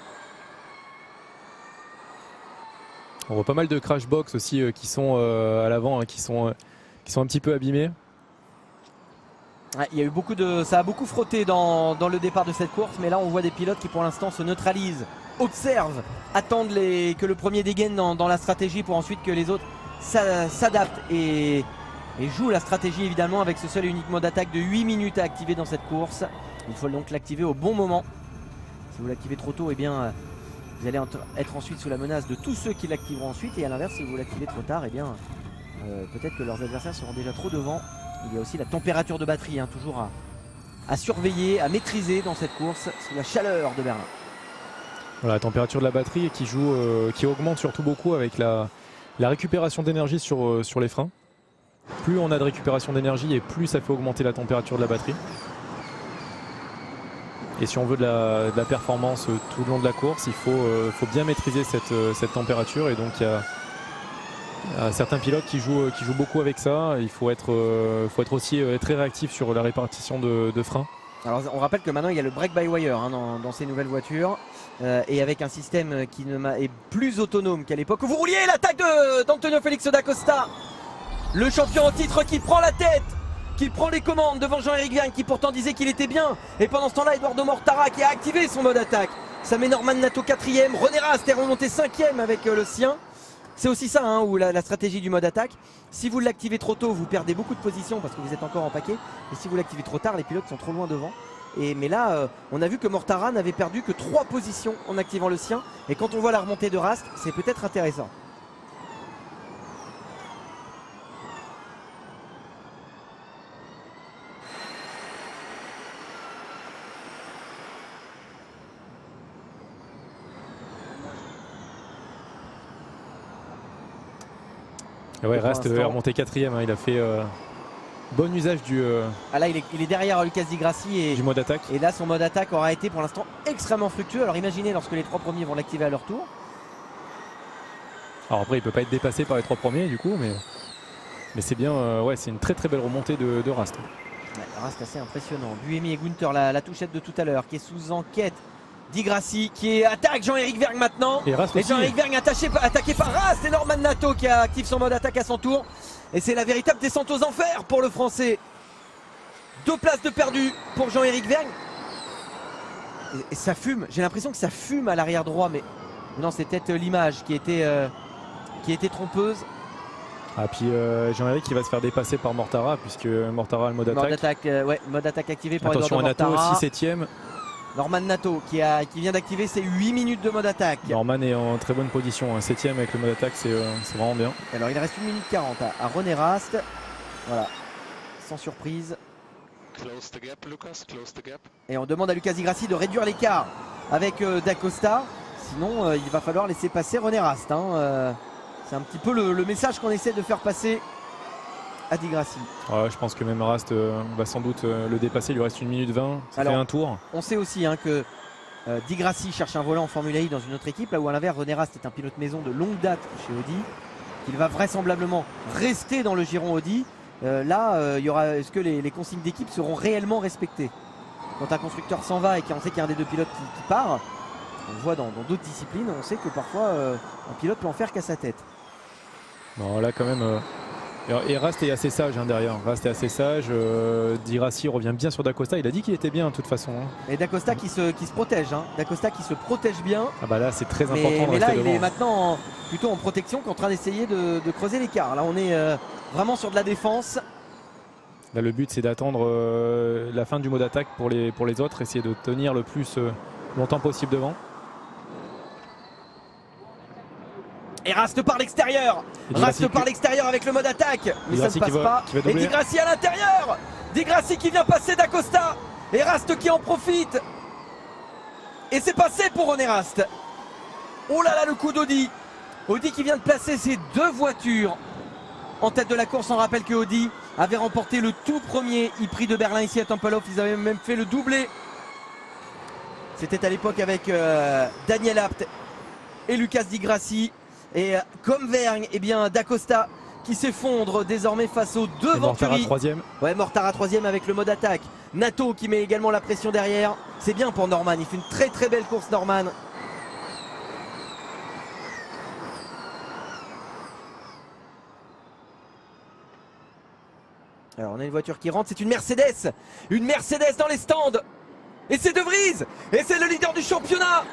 On voit pas mal de crash box aussi qui sont à l'avant, hein, qui sont un petit peu abîmés.
Ouais, il y a eu ça a beaucoup frotté dans le départ de cette course, mais là on voit des pilotes qui pour l'instant se neutralisent, observent, attendent que le premier dégaine dans la stratégie pour ensuite que les autres s'adaptent et jouent la stratégie évidemment avec ce seul et unique mode d'attaque de 8 minutes à activer dans cette course. Il faut donc l'activer au bon moment. Si vous l'activez trop tôt, eh bien vous allez être ensuite sous la menace de tous ceux qui l'activeront ensuite. Et à l'inverse, si vous l'activez trop tard, eh bien peut-être que leurs adversaires seront déjà trop devant. Il y a aussi la température de batterie, hein, toujours à surveiller, à maîtriser dans cette course sous la chaleur de Berlin.
Voilà, la température de la batterie qui augmente surtout beaucoup avec la récupération d'énergie sur les freins. Plus on a de récupération d'énergie et plus ça fait augmenter la température de la batterie. Et si on veut de la performance tout le long de la course, il faut bien maîtriser cette température. Et donc il y a certains pilotes qui jouent beaucoup avec ça. Il faut être aussi très réactif sur la répartition de freins.
Alors on rappelle que maintenant il y a le brake by wire hein, dans ces nouvelles voitures et avec un système qui est plus autonome qu'à l'époque. Vous rouliez l'attaque d'Antonio Félix da Costa, le champion en titre qui prend la tête, qui prend les commandes devant Jean-Éric Vergne qui pourtant disait qu'il était bien. Et pendant ce temps-là, Eduardo Mortara qui a activé son mode attaque. Ça met Norman Nato 4ème, René Rast est remonté 5ème avec le sien. C'est aussi ça hein, où la stratégie du mode attaque. Si vous l'activez trop tôt, vous perdez beaucoup de positions parce que vous êtes encore en paquet. Et si vous l'activez trop tard, les pilotes sont trop loin devant. Mais là, on a vu que Mortara n'avait perdu que 3 positions en activant le sien. Et quand on voit la remontée de Rast, c'est peut-être intéressant.
Ouais, Rast est remonté 4ème, hein, il a fait bon usage du
là il est derrière Lucas Di Grassi et
du mode attaque.
Et là son mode attaque aura été pour l'instant extrêmement fructueux. Alors imaginez lorsque les 3 premiers vont l'activer à leur tour.
Alors après il peut pas être dépassé par les 3 premiers du coup, mais c'est bien, ouais, c'est une très belle remontée de Rast.
Ouais, Rast assez impressionnant. Buemi et Gunther, la touchette de tout à l'heure qui est sous enquête. Di Grassi qui attaque Jean-Éric Vergne maintenant.
Et
Jean-Éric Vergne attaqué par Rast et Norman Nato qui active son mode attaque à son tour. Et c'est la véritable descente aux enfers pour le Français. 2 places de perdu pour Jean-Éric Vergne. Et ça fume, j'ai l'impression que ça fume à l'arrière droit, mais non, c'est peut-être l'image qui était trompeuse.
Ah puis Jean-Éric qui va se faire dépasser par Mortara puisque Mortara a le mode attaque.
Mode attaque activé par
attention à Nato aussi 7ème.
Norman Nato qui vient d'activer ses 8 minutes de mode attaque.
Norman est en très bonne position, hein. 7ème avec le mode attaque, c'est vraiment bien.
Alors il reste 1 minute 40 à René Rast. Voilà, sans surprise.
Close the gap, Lucas, close the gap.
Et on demande à Lucas Di Grassi de réduire l'écart avec Da Costa. Sinon il va falloir laisser passer René Rast. Hein. C'est un petit peu le message qu'on essaie de faire passer à Di Grassi.
Ouais, je pense que même Rast va sans doute le dépasser, il lui reste 1 minute 20, ça fait un tour.
On sait aussi hein, que Di Grassi cherche un volant en Formule I dans une autre équipe, là où à l'inverse René Rast est un pilote maison de longue date chez Audi, qu'il va vraisemblablement rester dans le giron Audi. Est-ce que les consignes d'équipe seront réellement respectées? Quand un constructeur s'en va et qu'on sait qu'il y a un des 2 pilotes qui part, on le voit dans d'autres disciplines, on sait que parfois un pilote peut en faire qu'à sa tête.
Bon là quand même... Et Rast est assez sage hein, derrière. Rast est assez sage. Di Grassi revient bien sur Da Costa. Il a dit qu'il était bien de toute façon. Hein.
Et Da Costa qui se protège. Hein. Da Costa qui se protège bien.
Ah bah là c'est très important.
Mais là il est maintenant plutôt en protection qu'en train d'essayer de creuser l'écart. Là on est vraiment sur de la défense.
Là le but c'est d'attendre la fin du mode attaque pour les autres. Essayer de tenir le plus longtemps possible devant.
Et Rast par l'extérieur. Rast par l'extérieur avec le mode attaque. Mais ça ne passe pas. Et Di Grassi à l'intérieur. Di Grassi qui vient passer Da Costa. Et Rast qui en profite. Et c'est passé pour René Rast. Oh là là, le coup d'Audi. Audi qui vient de placer ses 2 voitures en tête de la course. On rappelle que Audi avait remporté le tout premier e-prix de Berlin ici à Tempelhof. Ils avaient même fait le doublé. C'était à l'époque avec Daniel Abt et Lucas Di Grassi. Et comme Vergne, eh bien Da Costa qui s'effondre désormais face aux 2 Venturi.
Mortara 3ème.
Ouais, Mortara 3ème avec le mode attaque. Nato qui met également la pression derrière. C'est bien pour Norman, il fait une très belle course Norman. Alors on a une voiture qui rentre, c'est une Mercedes. Une Mercedes dans les stands. Et c'est De Vries. Et c'est le leader du championnat.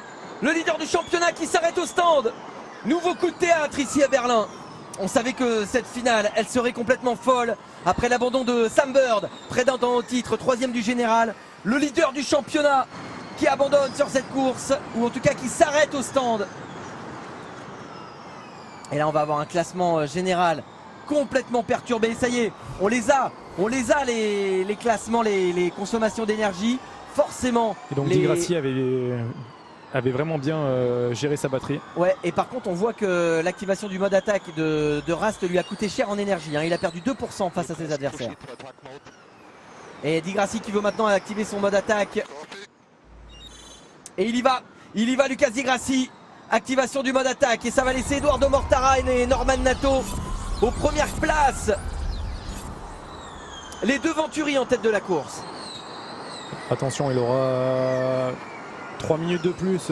Le leader du championnat qui s'arrête au stand. Nouveau coup de théâtre ici à Berlin. On savait que cette finale, elle serait complètement folle. Après l'abandon de Sam Bird, prétendant au titre, 3ème du général. Le leader du championnat qui abandonne sur cette course, ou en tout cas qui s'arrête au stand. Et là on va avoir un classement général complètement perturbé. Ça y est, on les a les classements, les consommations d'énergie. Forcément.
Et donc Di Grassi avait vraiment bien géré sa batterie.
Ouais, et par contre on voit que l'activation du mode attaque de Rast lui a coûté cher en énergie, hein. Il a perdu 2% face à ses adversaires. Et Di Grassi qui veut maintenant activer son mode attaque. Et il y va Lucas Di Grassi. Activation du mode attaque et ça va laisser Edoardo Mortara et Norman Nato aux premières places. Les deux Venturi en tête de la course.
Attention, il aura 3 minutes de plus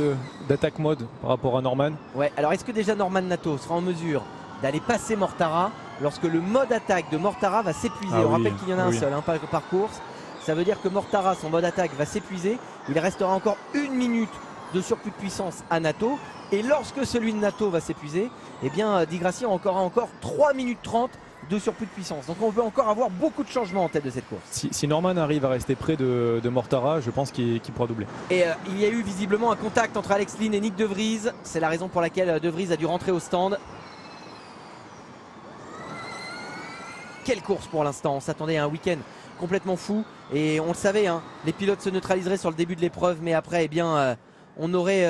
d'attaque mode par rapport à Norman.
Ouais, alors est-ce que déjà Norman Nato sera en mesure d'aller passer Mortara lorsque le mode attaque de Mortara va s'épuiser? On rappelle qu'il y en a un seul par course. Ça veut dire que Mortara, son mode attaque va s'épuiser. Il restera encore 1 minute de surplus de puissance à Nato. Et lorsque celui de Nato va s'épuiser, eh bien Di Grassi aura encore 3 minutes 30 de surplus de puissance. Donc on peut encore avoir beaucoup de changements en tête de cette course.
Si Norman arrive à rester près de Mortara, je pense qu'il pourra doubler.
Et il y a eu visiblement un contact entre Alex Lynn et Nick De Vries. C'est la raison pour laquelle De Vries a dû rentrer au stand. Quelle course pour l'instant. On s'attendait à un week-end complètement fou. Et on le savait, hein, les pilotes se neutraliseraient sur le début de l'épreuve. Mais après, eh bien, on aurait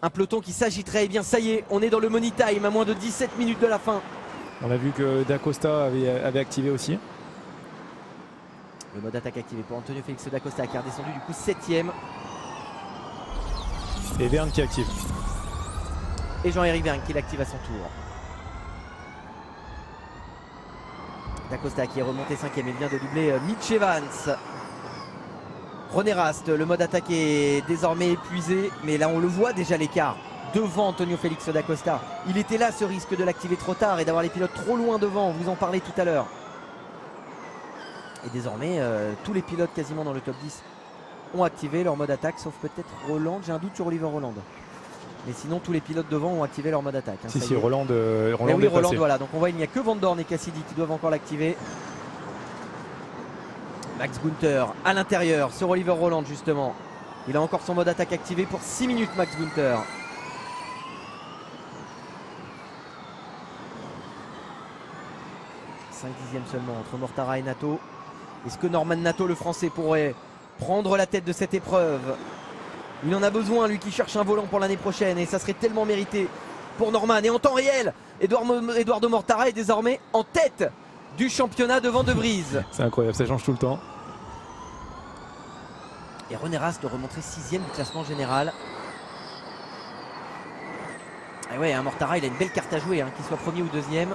un peloton qui s'agiterait. Eh bien, ça y est, on est dans le money time à moins de 17 minutes de la fin.
On a vu que D'Acosta avait activé aussi.
Le mode attaque activé pour Antonio Félix D'Acosta qui est redescendu du coup 7ème.
Et Verne qui active.
Et Jean-Éric Vergne qui l'active à son tour. D'Acosta qui est remonté 5ème. Il vient de doubler Mitch Evans. René Rast, le mode attaque est désormais épuisé. Mais là on le voit déjà l'écart devant Antonio Félix D'Acosta. Il était là ce risque de l'activer trop tard et d'avoir les pilotes trop loin devant. Vous en parlez tout à l'heure. Et désormais tous les pilotes quasiment dans le top 10 ont activé leur mode attaque, sauf peut-être Roland. J'ai un doute sur Oliver Roland. Mais sinon tous les pilotes devant ont activé leur mode attaque, hein.
Si Roland
oui, Roland, voilà. Donc on voit il n'y a que Van Dorn et Cassidy qui doivent encore l'activer. Max Günther à l'intérieur sur Oliver Roland justement. Il a encore son mode attaque activé pour 6 minutes Max Günther. 5 dixièmes seulement entre Mortara et Nato. Est-ce que Norman Nato, le français, pourrait prendre la tête de cette épreuve? Il en a besoin, lui qui cherche un volant pour l'année prochaine, et ça serait tellement mérité pour Norman. Et en temps réel, Edoardo Mortara est désormais en tête du championnat devant De Vries.
C'est incroyable, ça change tout le temps.
Et René Rast de remontrer 6ème du classement général. Et ouais, hein, Mortara, il a une belle carte à jouer, hein, qu'il soit premier ou deuxième.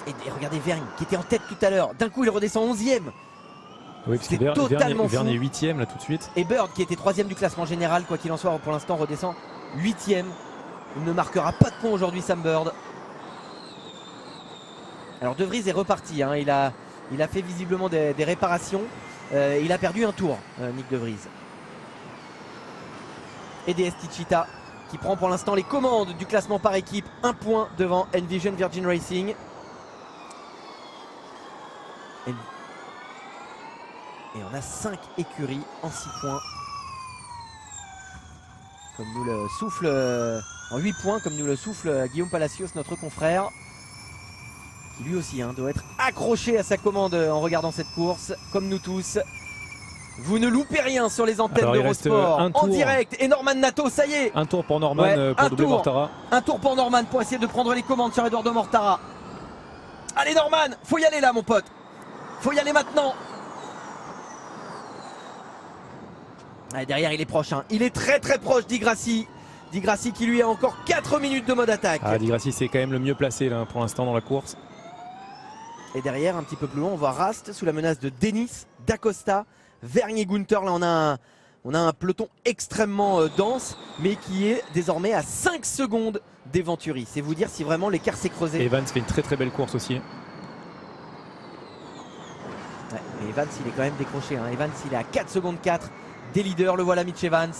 Et regardez Vergne qui était en tête tout à l'heure. D'un coup, il redescend 11ème.
Oui, parce que Verne est 8ème là tout de suite.
Et Bird qui était 3ème du classement général, quoi qu'il en soit, pour l'instant redescend 8ème. Il ne marquera pas de points aujourd'hui, Sam Bird. Alors De Vries est reparti, hein. Il a fait visiblement des réparations. Il a perdu un tour, Nick De Vries. Et DS Techeetah qui prend pour l'instant les commandes du classement par équipe. 1 point devant Envision Virgin Racing. Et on a 5 écuries en 6 points. Comme nous le souffle, en 8 points, comme nous le souffle Guillaume Palacios, notre confrère. Qui lui aussi doit être accroché à sa commande en regardant cette course, comme nous tous. Vous ne loupez rien sur les antennes d'Eurosport en direct. Et Norman Nato, ça y est.
Un tour pour Norman pour doubler Mortara.
Un tour pour Norman pour essayer de prendre les commandes sur Edoardo Mortara. Allez Norman, faut y aller là mon pote. Faut y aller maintenant. Ah, derrière il est proche, hein. Il est très très proche Di Grassi. Di Grassi qui lui a encore 4 minutes de mode attaque.
Ah, Di Grassi c'est quand même le mieux placé là, pour l'instant dans la course.
Et derrière un petit peu plus loin on voit Rast sous la menace de Denis, D'Acosta, Vergne et Günther. Là on a un peloton extrêmement dense mais qui est désormais à 5 secondes des Venturi. C'est vous dire si vraiment l'écart s'est creusé.
Evans fait une très très belle course aussi.
Ouais, mais Evans il est quand même décroché, hein. Evans il est à 4 secondes 4 des leaders, le voilà Mitch Evans.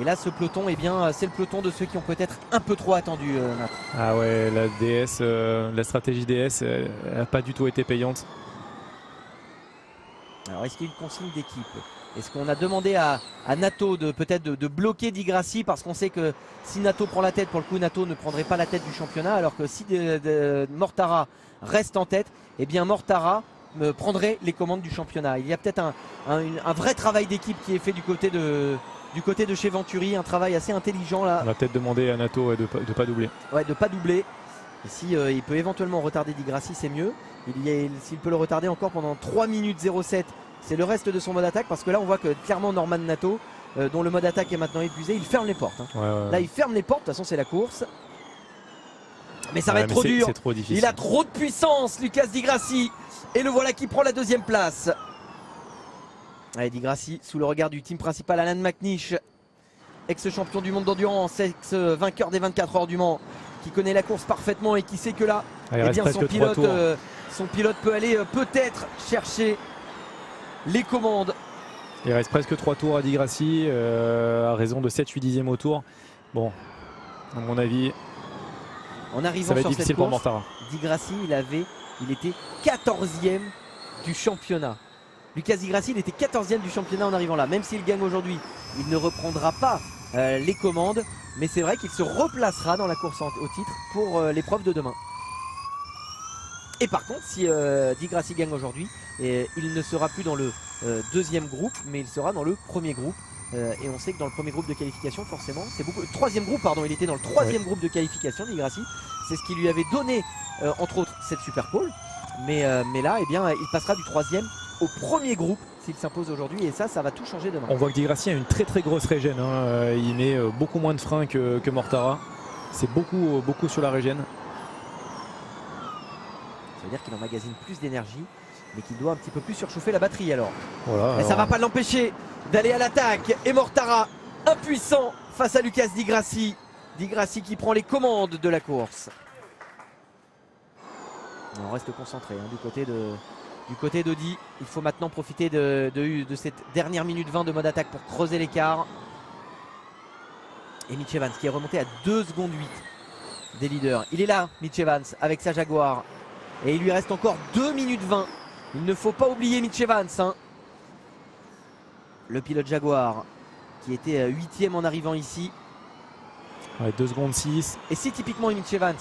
Et là ce peloton, eh bien c'est le peloton de ceux qui ont peut-être un peu trop attendu.
Ah ouais, la DS, la stratégie DS n'a pas du tout été payante.
Alors est-ce qu'il y a une consigne d'équipe? Est-ce qu'on a demandé à Nato de peut-être de bloquer Di Grassi, parce qu'on sait que si Nato prend la tête, pour le coup Nato ne prendrait pas la tête du championnat, alors que si Mortara reste en tête, eh bien Mortara prendrait les commandes du championnat. Il y a peut-être un vrai travail d'équipe qui est fait du côté de chez Venturi, un travail assez intelligent là.
On va peut-être demander à Nato de ne pas doubler.
Ouais, de pas doubler. Ici, il peut éventuellement retarder Di Grassi, c'est mieux. S'il peut le retarder encore pendant 3 minutes 07, c'est le reste de son mode attaque, parce que là on voit que clairement Norman Nato, dont le mode attaque est maintenant épuisé, il ferme les portes. Hein.
Ouais.
Là il ferme les portes, de toute façon c'est la course. Mais ça va être trop dur.
C'est trop difficile.
Il a trop de puissance, Lucas Di Grassi. Et le voilà qui prend la deuxième place. Allez, Di Grassi sous le regard du team principal, Alan McNish, ex-champion du monde d'endurance, ex-vainqueur des 24 heures du Mans, qui connaît la course parfaitement et qui sait que là, eh bien, son pilote peut aller peut-être chercher les commandes.
Il reste presque 3 tours à Di Grassi, à raison de 7-8 dixièmes au tour. Bon, à mon avis,
en arrivant
ça va être
sur
difficile
cette
pour
course,
Mortara.
Di Grassi, il était 14e du championnat. Lucas Di Grassi, il était 14e du championnat en arrivant là. Même s'il gagne aujourd'hui, il ne reprendra pas les commandes. Mais c'est vrai qu'il se replacera dans la course au titre pour l'épreuve de demain. Et par contre, si Di Grassi gagne aujourd'hui, il ne sera plus dans le deuxième groupe, mais il sera dans le premier groupe. Et on sait que dans le premier groupe de qualification, forcément, c'est beaucoup. Troisième groupe, pardon, il était dans le troisième groupe de qualification, Di Grassi. C'est ce qui lui avait donné, entre autres, cette super pole. Mais là, eh bien, il passera du troisième au premier groupe s'il s'impose aujourd'hui, et ça va tout changer demain.
On voit que Di Grassi a une très grosse régène, hein. Il met beaucoup moins de freins que Mortara. C'est beaucoup sur la régène.
Ça veut dire qu'il emmagasine plus d'énergie, mais qu'il doit un petit peu plus surchauffer la batterie alors.
Voilà,
et ça va pas l'empêcher d'aller à l'attaque. Et Mortara, impuissant face à Lucas Di Grassi. Di Grassi qui prend les commandes de la course. On reste concentré hein, du côté d'Audi. Il faut maintenant profiter de cette dernière minute 20 de mode attaque pour creuser l'écart. Et Mitch Evans qui est remonté à 2 secondes 8 des leaders. Il est là, Mitch Evans, avec sa Jaguar. Et il lui reste encore 2 minutes 20. Il ne faut pas oublier Mitch Evans. Hein. Le pilote Jaguar qui était 8e en arrivant ici.
Ouais, 2 secondes 6.
Et si typiquement Mitch Evans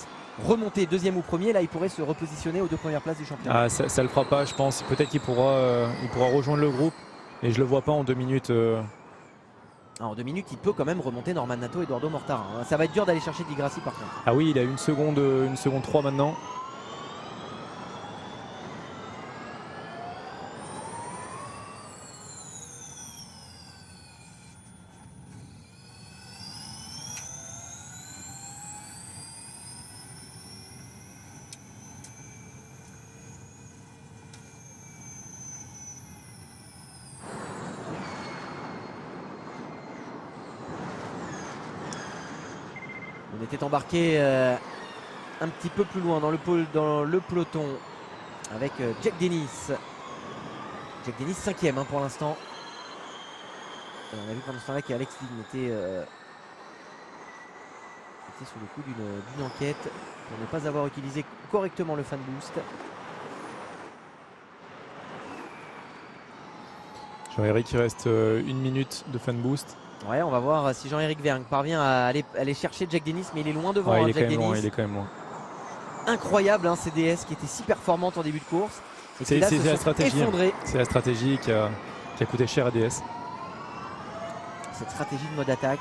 remonter deuxième ou premier, là il pourrait se repositionner aux 2 premières places du championnat.
Ah, ça le fera pas, je pense. Peut-être qu'il pourra rejoindre le groupe. Et je le vois pas en 2 minutes.
En 2 minutes, il peut quand même remonter Norman Nato et Eduardo Mortara. Hein. Ça va être dur d'aller chercher Di Grassi par contre.
Ah oui, il a 1 seconde 3 maintenant.
On était embarqué un petit peu plus loin dans le peloton avec Jack Dennis. Jack Dennis 5e hein, pour l'instant. On a vu pendant ce temps-là qu'Alex Ligne était sous le coup d'une enquête pour ne pas avoir utilisé correctement le fan boost.
Jean-Éric, il reste 1 minute de fan boost.
Ouais, on va voir si Jean-Éric Vergne parvient à aller chercher Jack Dennis, mais il est loin devant.
Ouais,
hein,
il est
Jack
quand même
Dennis.
loin, il est quand même loin.
Incroyable, hein, CDS qui était si performante en début de course. Et
C'est
qui là se
la
sont
stratégie.
effondrés.
C'est la stratégie qui a coûté cher à DS.
Cette stratégie de mode attaque.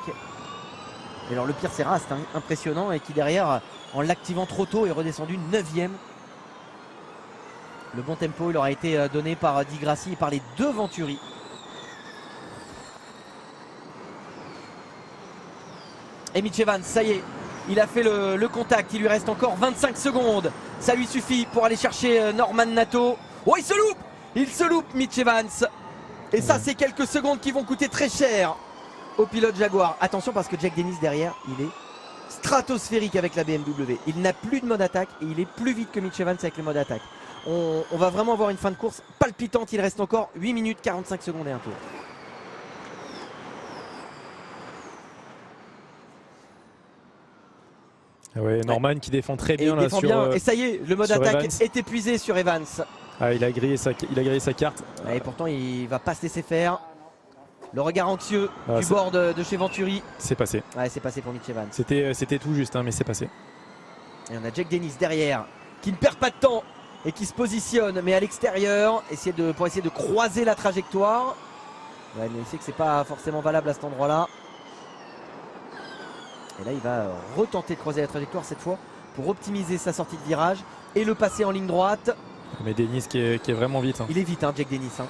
Et alors le pire c'est Rast, hein, impressionnant, et qui derrière, en l'activant trop tôt, est redescendu 9e. Le bon tempo il aura été donné par Di Grassi et par les 2 Venturi. Et Mitch Evans, ça y est, il a fait le contact, il lui reste encore 25 secondes. Ça lui suffit pour aller chercher Norman Nato. Oh, il se loupe Mitch Evans. Et ça, c'est quelques secondes qui vont coûter très cher au pilote Jaguar. Attention parce que Jack Dennis derrière, il est stratosphérique avec la BMW. Il n'a plus de mode attaque et il est plus vite que Mitch Evans avec le mode attaque. On va vraiment avoir une fin de course palpitante. Il reste encore 8 minutes 45 secondes et un tour.
Ouais, Norman qui défend très bien là sur.
Et ça y est, le mode attaque est épuisé sur Evans.
Ah, il a grillé sa carte.
Et pourtant il va pas se laisser faire. Le regard anxieux du bord de chez Venturi.
C'est passé.
Ouais, c'est passé pour Mitch Evans.
C'était tout juste, hein, mais c'est passé.
Et on a Jack Dennis derrière qui ne perd pas de temps et qui se positionne, mais à l'extérieur, pour essayer de croiser la trajectoire. Ouais, mais il sait que c'est pas forcément valable à cet endroit-là. Et là, il va retenter de croiser la trajectoire cette fois pour optimiser sa sortie de virage et le passer en ligne droite.
Mais Dennis qui est vraiment vite. Hein.
Il est vite, hein, Jack Dennis. Hein.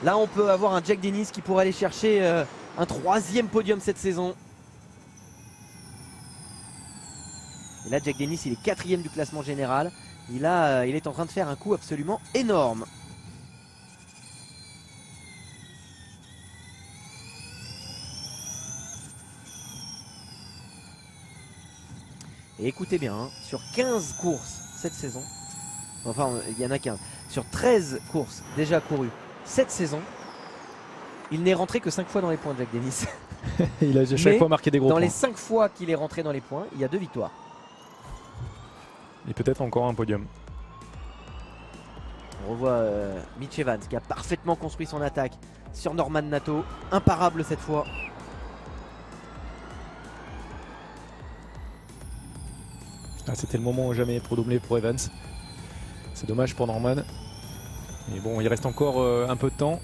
Là, on peut avoir un Jack Dennis qui pourrait aller chercher un 3e podium cette saison. Et là, Jack Dennis, il est 4e du classement général. Il est en train de faire un coup absolument énorme. Et écoutez bien, hein, sur 15 courses cette saison, enfin il y en a 15, sur 13 courses déjà courues cette saison, il n'est rentré que 5 fois dans les points, Jack Dennis.
Il a chaque fois marqué des gros points.
Dans les 5 fois qu'il est rentré dans les points, il y a 2 victoires.
Et peut-être encore un podium.
On revoit Mitch Evans qui a parfaitement construit son attaque sur Norman Nato, imparable cette fois.
Ah, c'était le moment jamais pour doubler pour Evans. C'est dommage pour Norman. Mais bon, il reste encore un peu de temps.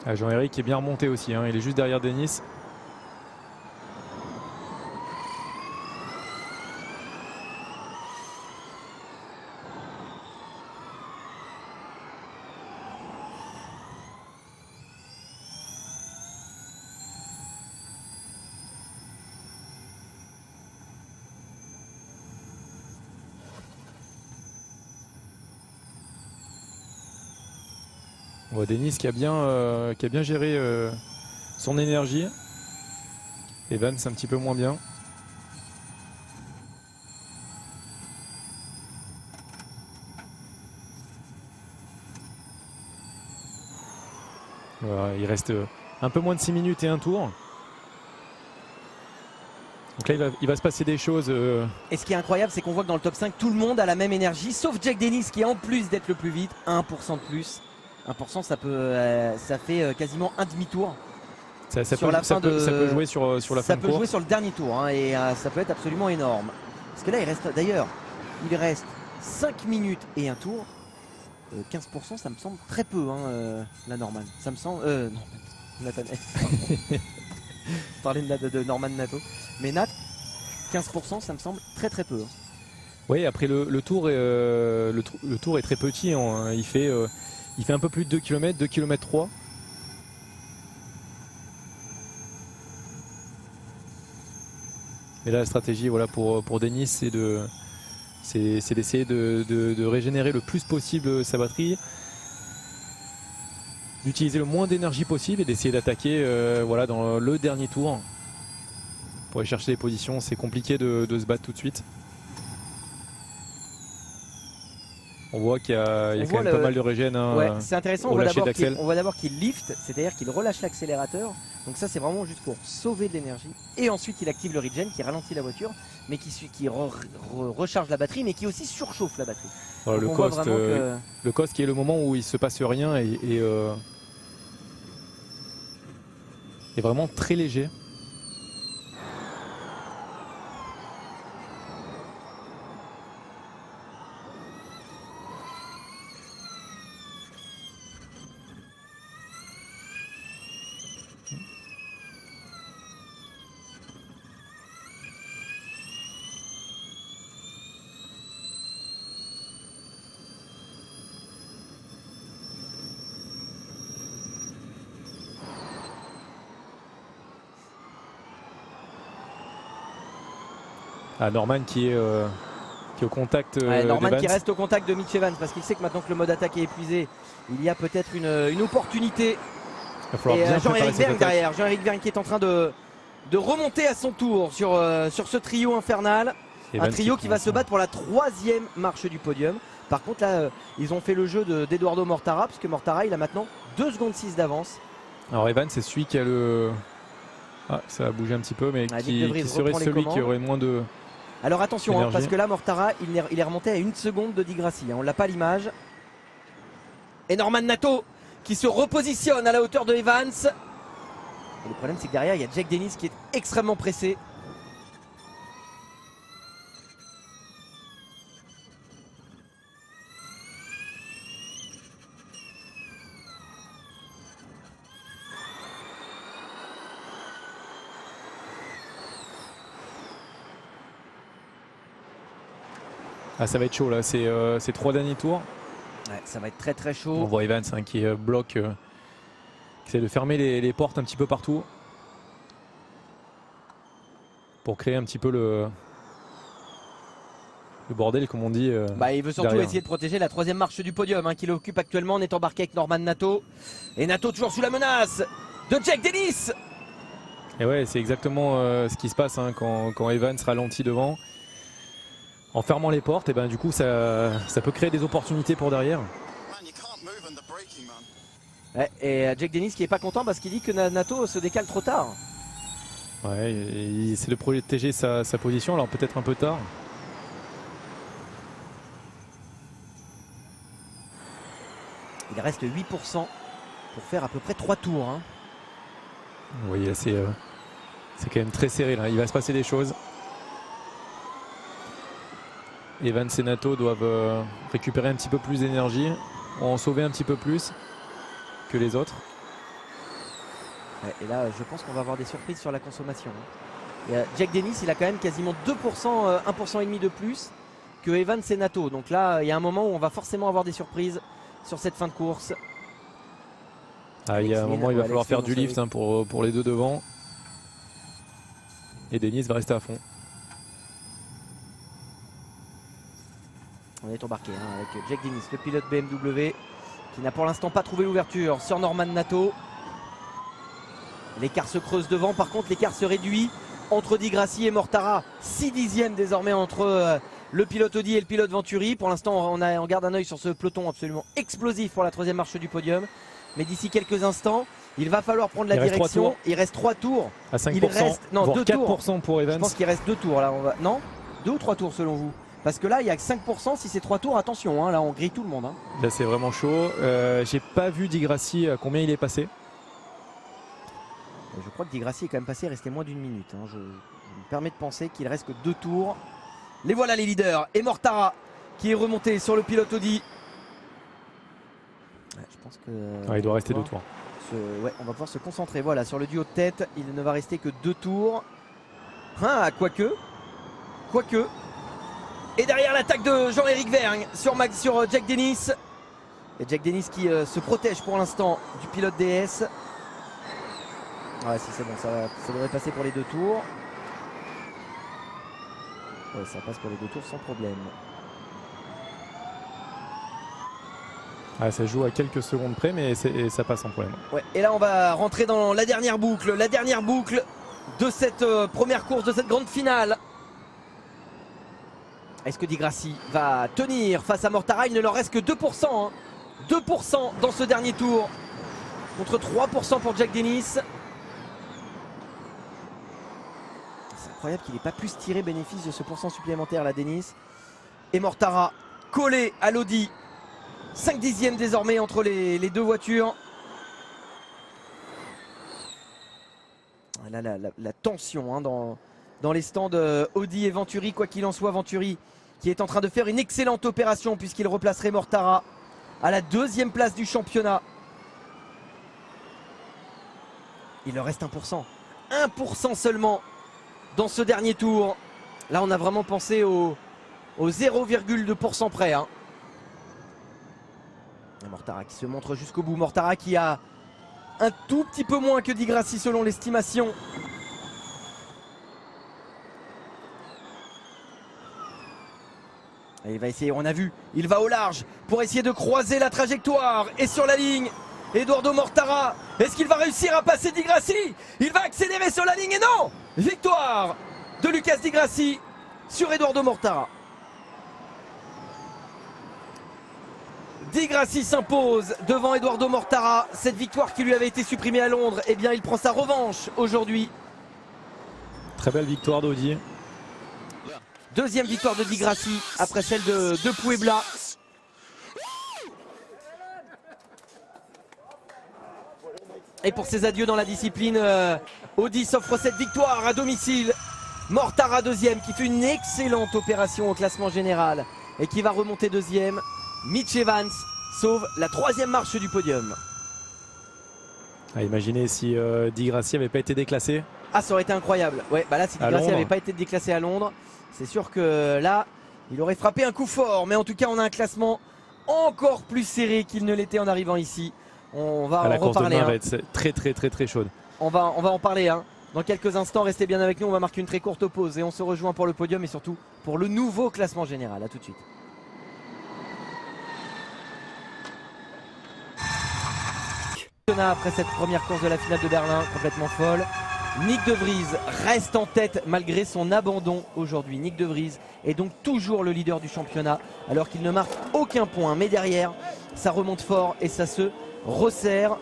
Ah, Jean-Éric est bien remonté aussi, hein. Il est juste derrière Dennis. On voit Dennis qui a bien géré son énergie. Evans un petit peu moins bien. Voilà, il reste un peu moins de 6 minutes et un tour. Donc là il va se passer des choses.
Et ce qui est incroyable, c'est qu'on voit que dans le top 5, tout le monde a la même énergie, sauf Jack Dennis qui, en plus d'être le plus vite, 1% de plus. 1% ça fait quasiment un demi-tour.
Ça peut jouer sur la fin de course.
Ça peut jouer sur le dernier tour, hein, et ça peut être absolument énorme. Parce que là il reste 5 minutes et un tour. 15%, ça me semble très peu, hein, la Norman. Ça me semble... non, Nathanaël. Parler de Norman Nato. Mais Nat, 15%, ça me semble très très peu. Hein.
Oui, après le tour est très petit. Hein. Il fait un peu plus de 2 km, 2 km 3. Et là la stratégie pour Dennis c'est d'essayer de régénérer le plus possible sa batterie, d'utiliser le moins d'énergie possible et d'essayer d'attaquer dans le dernier tour. Pour aller chercher les positions, c'est compliqué de se battre tout de suite. On voit qu'il y a quand même pas mal de régène. Hein,
ouais, c'est intéressant, on voit d'abord qu'il lift, c'est-à-dire qu'il relâche l'accélérateur. Donc ça c'est vraiment juste pour sauver de l'énergie. Et ensuite il active le regen qui ralentit la voiture, mais qui recharge la batterie, mais qui aussi surchauffe la batterie.
Alors, le coast qui est le moment où il se passe rien et est vraiment très léger. Norman qui est au contact
Norman qui reste au contact de Mitch Evans parce qu'il sait que maintenant que le mode attaque est épuisé, il y a peut-être une opportunité. Et Jean-Éric Vergne derrière, Jean-Éric Vergne qui est en train de remonter à son tour sur ce trio infernal. Un trio qui va se battre pour la 3e marche du podium. Par contre là ils ont fait le jeu d'Eduardo Mortara, puisque Mortara il a maintenant 2 secondes 6 d'avance.
Alors Evans c'est celui qui a le... Ah, ça a bougé un petit peu, mais qui serait celui qui aurait moins de...
Alors attention, parce que là Mortara il est remonté à 1 seconde de Di Grassi, on l'a pas à l'image. Et Norman Nato qui se repositionne à la hauteur de Evans. Et le problème c'est que derrière il y a Jack Dennis qui est extrêmement pressé.
Ah, ça va être chaud là, c'est 3 derniers tours.
Ouais, ça va être très très chaud.
On voit Evans qui bloque, qui essaie de fermer les portes un petit peu partout pour créer un petit peu le bordel, comme on dit.
Il veut surtout
derrière.
essayer de protéger la 3e marche du podium qu'il occupe actuellement. On est embarqué avec Norman Nato. Et Nato toujours sous la menace de Jack Dennis.
Et ouais, c'est exactement ce qui se passe quand Evans ralentit devant. En fermant les portes, et ben du coup ça peut créer des opportunités pour derrière.
Ouais, et Jack Dennis qui est pas content parce qu'il dit que Nato se décale trop tard.
Ouais, il essaie de protéger sa position, alors peut-être un peu tard.
Il reste 8% pour faire à peu près 3 tours.
Vous voyez, c'est quand même très serré là, il va se passer des choses. Evans et Nato doivent récupérer un petit peu plus d'énergie, en sauver un petit peu plus que les autres.
Ouais, et là, je pense qu'on va avoir des surprises sur la consommation. Et Jack Dennis, il a quand même quasiment 2%, 1,5% de plus que Evans et Nato. Donc là, il y a un moment où on va forcément avoir des surprises sur cette fin de course.
Il y a un moment, il va falloir faire du lift pour les deux devant. Et Dennis va rester à fond.
On est embarqué avec Jack Dennis, le pilote BMW, qui n'a pour l'instant pas trouvé l'ouverture sur Norman Nato. L'écart se creuse devant, par contre l'écart se réduit entre Di Grassi et Mortara. 6 dixièmes désormais entre le pilote Audi et le pilote Venturi. Pour l'instant on garde un œil sur ce peloton absolument explosif pour la 3e marche du podium. Mais d'ici quelques instants, il va falloir prendre la direction. Il reste 3 tours.
À 5%,
il reste, non,
voire
2
4%
tours.
pour Evans.
Je pense qu'il reste 2 tours là. Non, 2 ou 3 tours selon vous? Parce que là, il n'y a que 5%. Si c'est 3 tours, attention, là on grille tout le monde.
Là c'est vraiment chaud. J'ai pas vu Di Grassi à combien il est passé.
Je crois que Di Grassi est quand même passé, il restait moins d'1 minute. Je me permets de penser qu'il reste que 2 tours. Les voilà les leaders. Et Mortara qui est remonté sur le pilote Audi. Ouais, je pense que
il doit rester 2 tours.
Ouais, on va pouvoir se concentrer. Voilà, sur le duo de tête, il ne va rester que 2 tours. Quoique. Et derrière l'attaque de Jean-Éric Vergne sur Jack Dennis. Et Jack Dennis qui se protège pour l'instant du pilote DS. Ouais, si c'est bon, ça devrait passer pour les 2 tours. Ouais, ça passe pour les 2 tours sans problème.
Ça joue à quelques secondes près, mais ça passe sans problème.
Ouais, et là on va rentrer dans la dernière boucle de cette première course, de cette grande finale. Est-ce que Di Grassi va tenir face à Mortara? Il ne leur reste que 2%. 2% dans ce dernier tour. Contre 3% pour Jack Dennis. C'est incroyable qu'il n'ait pas pu se tirer bénéfice de ce pourcent supplémentaire là, Dennis. Et Mortara collé à l'Audi. 5 dixièmes désormais entre les deux voitures. Là, la tension dans les stands Audi et Venturi. Quoi qu'il en soit, Venturi qui est en train de faire une excellente opération puisqu'il replacerait Mortara à la 2e place du championnat. Il leur reste 1%. 1% seulement dans ce dernier tour. Là, on a vraiment pensé au 0,2% près. Mortara qui se montre jusqu'au bout. Mortara qui a un tout petit peu moins que Di Grassi selon l'estimation. Il va essayer, on a vu, il va au large pour essayer de croiser la trajectoire. Et sur la ligne, Edoardo Mortara, est-ce qu'il va réussir à passer Di Grassi? Il va accélérer sur la ligne et non! Victoire de Lucas Di Grassi sur Edoardo Mortara. Di Grassi s'impose devant Edoardo Mortara. Cette victoire qui lui avait été supprimée à Londres, eh bien il prend sa revanche aujourd'hui.
Très belle victoire d'Audi.
Deuxième victoire de Di Grassi après celle de Puebla. Et pour ses adieux dans la discipline, Audi s'offre cette victoire à domicile. Mortara deuxième qui fait une excellente opération au classement général et qui va remonter deuxième. Mitch Evans sauve la troisième marche du podium.
Imaginez si Di Grassi n'avait pas été déclassé.
Ah, ça aurait été incroyable. Ouais, bah là, si Di Grassi n'avait pas été déclassé à Londres, c'est sûr que là, il aurait frappé un coup fort. Mais en tout cas, on a un classement encore plus serré qu'il ne l'était en arrivant ici. On va en reparler.
La course de va être très chaude.
On va en parler. Dans quelques instants, restez bien avec nous. On va marquer une très courte pause et on se rejoint pour le podium et surtout pour le nouveau classement général. A tout de suite. Après cette première course de la finale de Berlin, complètement folle. Nyck De Vries reste en tête malgré son abandon aujourd'hui. Nyck De Vries est donc toujours le leader du championnat alors qu'il ne marque aucun point. Mais derrière, ça remonte fort et ça se resserre.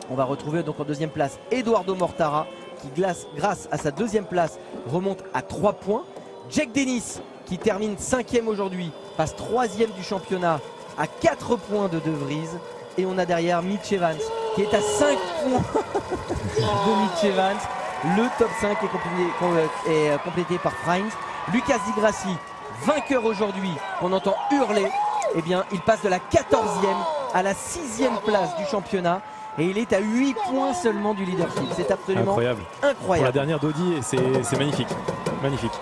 On va retrouver donc en deuxième place Edoardo Mortara qui, grâce à sa deuxième place, remonte à 3 points. Jack Dennis qui termine 5e aujourd'hui, passe 3e du championnat à 4 points de De Vries. Et on a derrière Mitch Evans qui est à 5 points de Mitch Evans. Le top 5 est complété par Freins. Lucas Di Grassi, vainqueur aujourd'hui, qu'on entend hurler. Eh bien, il passe de la 14e à la 6e place du championnat. Et il est à 8 points seulement du leadership. C'est absolument incroyable.
Pour la dernière d'Audi, c'est magnifique. Magnifique.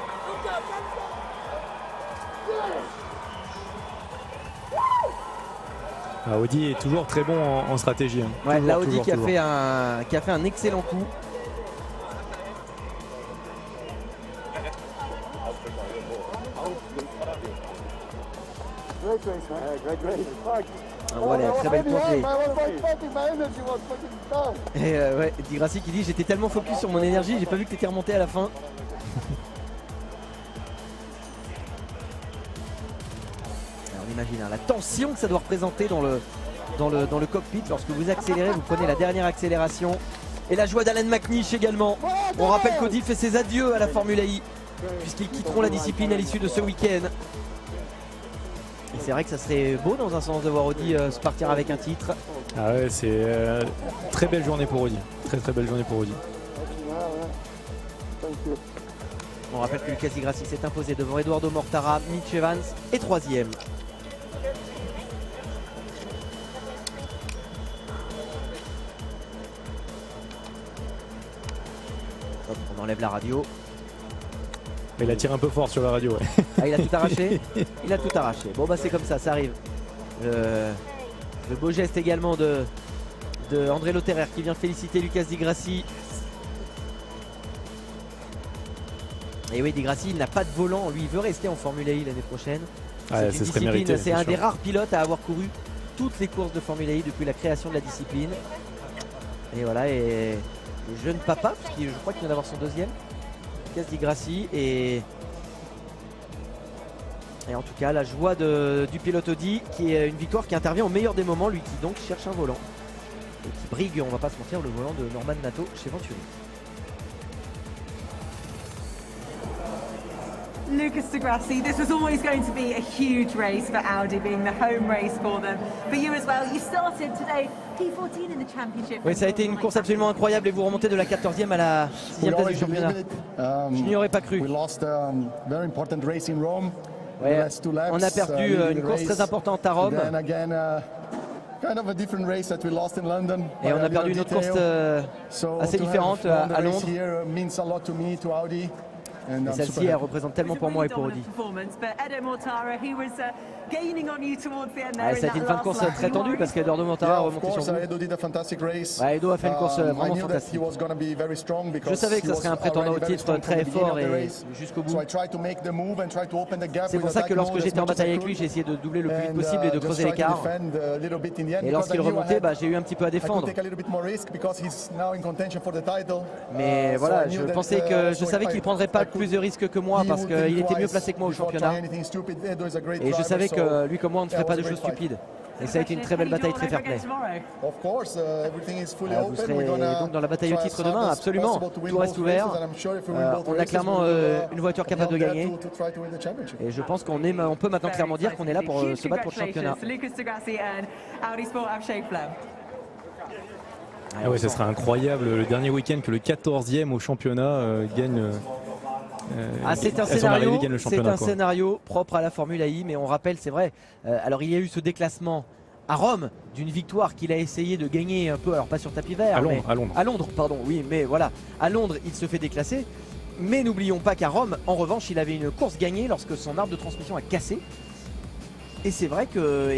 Audi est toujours très bon en stratégie.
Ouais, là Audi qui a fait un excellent coup. Voilà, très belle plongée. Et ouais, Di Grassi qui dit j'étais tellement focus sur mon énergie, j'ai pas vu que t'étais remonté à la fin. On imagine la tension que ça doit représenter dans le cockpit lorsque vous accélérez, vous prenez la dernière accélération. Et la joie d'Alan McNish également. On rappelle qu'Audi fait ses adieux à la Formule I puisqu'ils quitteront la discipline à l'issue de ce week-end. Et c'est vrai que ça serait beau dans un sens de voir Audi se partir avec un titre.
Ah ouais, c'est très belle journée pour Audi. Très belle journée pour Audi.
On rappelle que Lucas Di Grassi s'est imposé devant Edoardo Mortara, Mitch Evans est 3e. Hop, on enlève la radio.
Il a tiré un peu fort sur la radio. Ouais.
Ah, il a tout arraché. Il a tout arraché. Bon bah c'est comme ça arrive. Le beau geste également de André Lotterer qui vient féliciter Lucas Di Grassi. Et oui, Di Grassi il n'a pas de volant, lui il veut rester en Formule I l'année prochaine. C'est un des rares pilotes à avoir couru toutes les courses de Formule I depuis la création de la discipline. Et voilà, et le jeune papa, parce que je crois qu'il vient d'avoir son deuxième, Lucas Di Grassi, et en tout cas la joie du pilote Audi qui est une victoire qui intervient au meilleur des moments, lui qui donc cherche un volant et qui brigue, on va pas se mentir, le volant de Norman Nato chez Venturi.
Lucas Di Grassi, this was always going to be a huge race for Audi, being the home race for them. For you as well, you started today P14 in the championship.
Oui, ça a été une course absolument incroyable et vous remontez de la 14e à la 6e place du championnat. Je n'y aurais pas cru. Ouais, on a perdu une course très importante à Rome. Et on a perdu une autre course assez différente à Londres. Et celle-ci, elle représente tellement pour moi et pour Audi. Ça a été une fin de course très tendue parce qu'Edoardo Mortara a remonté sur vous. Edo a fait une course vraiment fantastique. Je savais que ce serait un prétendant au titre très fort et jusqu'au bout. C'est pour ça que lorsque j'étais en bataille avec lui, j'ai essayé de doubler le plus vite possible et de creuser l'écart. Et lorsqu'il remontait, j'ai eu un petit peu à défendre. Mais voilà, je savais qu'il ne prendrait pas plus de risques que moi parce qu'il était mieux placé que moi au championnat. Et je savais que lui comme moi on ne ferait pas de choses stupides. Et ça a été une très belle bataille, très fair play.
Of course, everything is fully
Vous
open.
serez
We're gonna
donc dans la bataille au
try
titre
as hard
demain,
as
absolument.
possible to win
Tout reste
both
ouvert.
races, and I'm sure if we win both
On a
races,
clairement
we will,
une voiture
be
capable de
out there
gagner.
to try to win the championship.
Et je pense on peut maintenant clairement dire qu'on est là pour se battre pour le championnat.
Lucas Di Grassi and Audi Sport have Schaeffler.
Ah ouais, ce serait incroyable le dernier week-end que le 14e au championnat gagne.
C'est un scénario propre à la Formule I, mais on rappelle, c'est vrai. Alors il y a eu ce déclassement à Rome d'une victoire qu'il a essayé de gagner un peu, alors pas sur tapis vert, à Londres, pardon, oui, mais voilà, à Londres il se fait déclasser. Mais n'oublions pas qu'à Rome, en revanche, il avait une course gagnée lorsque son arbre de transmission a cassé. Et c'est vrai que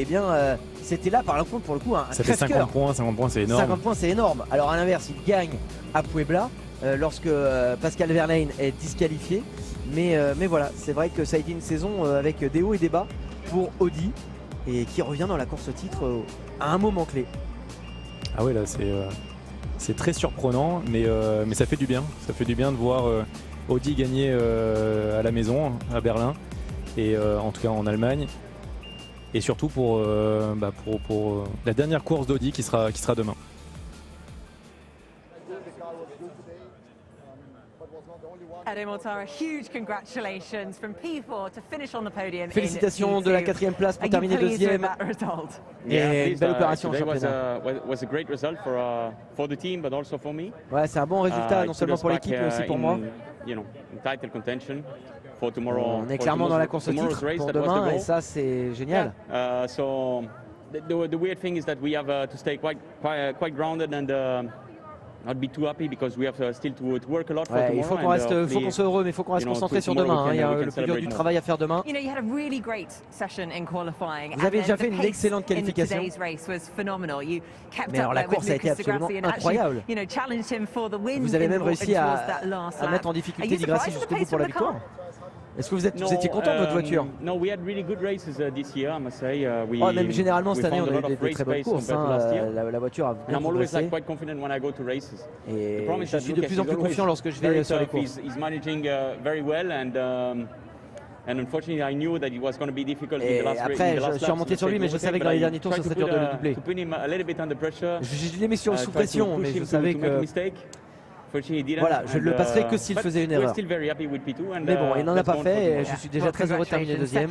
c'était là par contre pour le coup un
ça fait 50 points c'est énorme.
50 points c'est énorme. Alors à l'inverse il gagne à Puebla lorsque Pascal Wehrlein est disqualifié. Mais voilà, c'est vrai que ça a été une saison avec des hauts et des bas pour Audi et qui revient dans la course au titre à un moment clé.
Ah ouais là c'est très surprenant mais ça fait du bien. Ça fait du bien de voir Audi gagner à la maison à Berlin et en tout cas en Allemagne. Et surtout pour la dernière course d'Audi qui sera demain.
Ade Mortara, huge congratulations from P4 to finish on the podium.
Félicitations de la 4e place pour terminer 2e. Et une belle opération en championnat. Ouais, c'est un bon résultat non seulement pour l'équipe mais aussi pour moi. On est clairement dans la course au titre pour demain et ça c'est génial.
The weird thing is that we have to stay quite grounded and not be too happy because we have still to work a lot for tomorrow.
Il faut qu'on soit heureux, mais il faut qu'on reste concentré sur demain. Il y a le plus dur du travail à faire demain. Vous avez déjà fait une excellente qualification. Mais alors la course a été absolument incroyable. Vous avez même réussi à mettre en difficulté Di Grassi jusqu'au bout pour la victoire. Est-ce que vous étiez content de votre voiture? Même généralement cette année on a eu des très bonnes courses. La voiture a bien progressé. Et je suis de plus en plus confiant lorsque je vais sur les courses. Et après, je suis remonté sur lui, mais je savais que dans les derniers tours, ça serait dur de le doubler. Je l'ai mis sous pression, mais je savais que... Voilà, je ne le passerai que s'il faisait une erreur. Mais bon, il n'en a pas fait et je suis déjà très heureux de terminer 2e.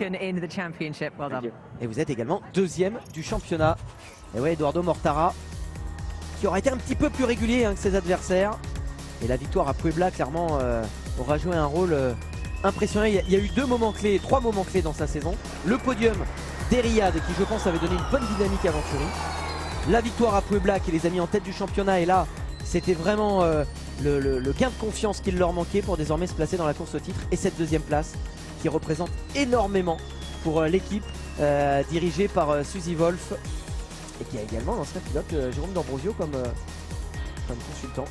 Et vous êtes également 2e du championnat. Et ouais, Eduardo Mortara, qui aura été un petit peu plus régulier que ses adversaires. Et la victoire à Puebla, clairement, aura joué un rôle impressionnant. Il y a eu 3 moments clés dans sa saison. Le podium d'Eriad, qui je pense avait donné une bonne dynamique à Venturi. La victoire à Puebla, qui les a mis en tête du championnat. Et là, c'était vraiment le gain de confiance qu'il leur manquait pour désormais se placer dans la course au titre. Et cette 2e place qui représente énormément pour l'équipe dirigée par Suzy Wolf et qui a également l'ancien pilote Jérôme D'Ambrosio comme consultant.